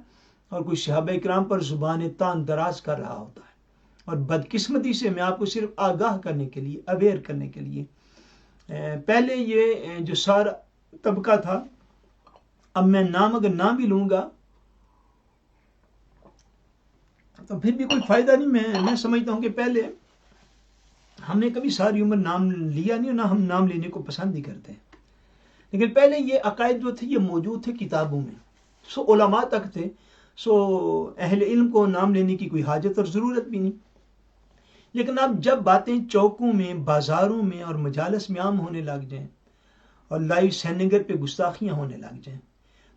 اور کوئی صحابہ کرام پر زبان تان دراز کر رہا ہوتا ہے۔ اور بدقسمتی سے میں آپ کو صرف آگاہ کرنے کے لیے، اویئر کرنے کے لیے، پہلے یہ جو سارا طبقہ تھا، اب میں نام اگر نہ بھی لوں گا تو پھر بھی کوئی فائدہ نہیں۔ میں سمجھتا ہوں کہ پہلے ہم نے کبھی ساری عمر نام لیا نہیں، اور نہ ہم نام لینے کو پسند نہیں کرتے، لیکن پہلے یہ عقائد جو تھے یہ موجود تھے کتابوں میں، سو علماء تک تھے، سو اہل علم کو نام لینے کی کوئی حاجت اور ضرورت بھی نہیں۔ لیکن اب جب باتیں چوکوں میں، بازاروں میں اور مجالس میں عام ہونے لگ جائیں اور لائیو سینگر پہ گستاخیاں ہونے لگ جائیں،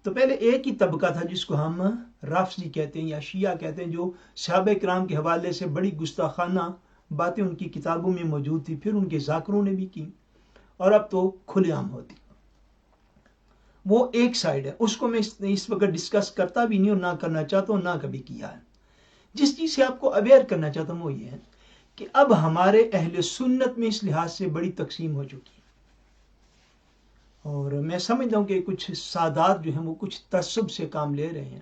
تو پہلے ایک ہی طبقہ تھا جس کو ہم رافضی کہتے ہیں یا شیعہ کہتے ہیں، جو صحابہ کرام کے حوالے سے بڑی گستاخانہ باتیں ان کی کتابوں میں موجود تھی، پھر ان کے ذاکروں نے بھی کی، اور اب تو کھلے عام ہوتی۔ وہ ایک سائیڈ ہے، اس کو میں اس وقت ڈسکس کرتا بھی نہیں اور نہ کرنا چاہتا ہوں، نہ کبھی کیا ہے۔ جس چیز سے آپ کو اویئر کرنا چاہتا ہوں وہ یہ ہے کہ اب ہمارے اہل سنت میں اس لحاظ سے بڑی تقسیم ہو چکی ہے، اور میں سمجھتا ہوں کہ کچھ سادات جو ہیں وہ کچھ تعصب سے کام لے رہے ہیں،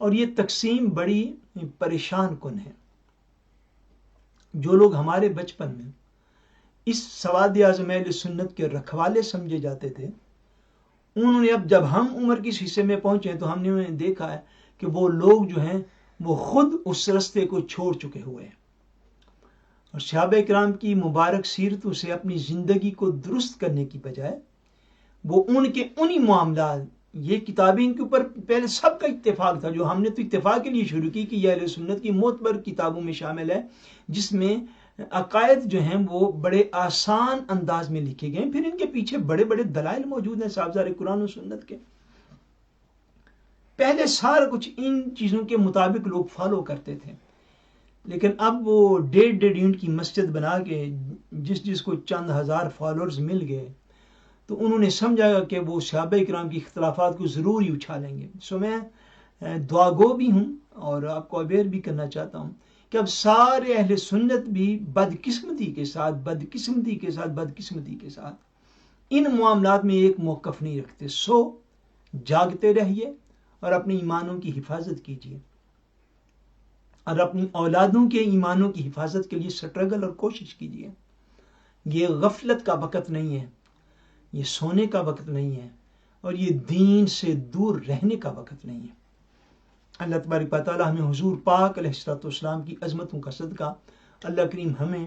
اور یہ تقسیم بڑی پریشان کن ہے۔ جو لوگ ہمارے بچپن میں اس سواد اعظم اہل سنت کے رکھوالے سمجھے جاتے تھے، انہوں نے اب جب ہم عمر کے حصے میں پہنچے تو ہم نے انہیں دیکھا ہے کہ وہ لوگ جو ہیں وہ خود اس رستے کو چھوڑ چکے ہوئے ہیں، اور صحابہ کرام کی مبارک سیرتوں سے اپنی زندگی کو درست کرنے کی بجائے وہ ان کے انہی معاملات، یہ کتابیں ان کے اوپر پہلے سب کا اتفاق تھا، جو ہم نے تو اتفاق کے لیے شروع کی کہ یہ اہل سنت کی معتبر کتابوں میں شامل ہے، جس میں عقائد جو ہیں وہ بڑے آسان انداز میں لکھے گئے ہیں، پھر ان کے پیچھے بڑے بڑے دلائل موجود ہیں صاحبزار قرآن و سنت کے۔ پہلے سارا کچھ ان چیزوں کے مطابق لوگ فالو کرتے تھے، لیکن اب وہ 1.5 یونٹ کی مسجد بنا کے جس کو چند ہزار فالوورز مل گئے تو انہوں نے سمجھا کہ وہ صحابہ کرام کی اختلافات کو ضرور ہی اچھالیں گے۔ سو میں دعا گو بھی ہوں اور آپ کو اویئر بھی کرنا چاہتا ہوں کہ اب سارے اہل سنت بھی بدقسمتی کے ساتھ ان معاملات میں ایک موقف نہیں رکھتے۔ سو جاگتے رہیے اور اپنے ایمانوں کی حفاظت کیجیے، اور اپنی اولادوں کے ایمانوں کی حفاظت کے لیے سٹرگل اور کوشش کیجیے۔ یہ غفلت کا وقت نہیں ہے، یہ سونے کا وقت نہیں ہے، اور یہ دین سے دور رہنے کا وقت نہیں ہے۔ اللہ تبارک و تعالی ہمیں حضور پاک علیہ السلام کی عظمتوں کا صدقہ اللہ کریم ہمیں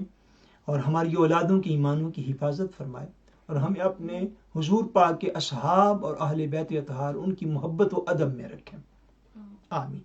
اور ہماری اولادوں کے ایمانوں کی حفاظت فرمائے، اور ہمیں اپنے حضور پاک کے اصحاب اور اہل بیت اطہار ان کی محبت و ادب میں رکھیں۔ آمین۔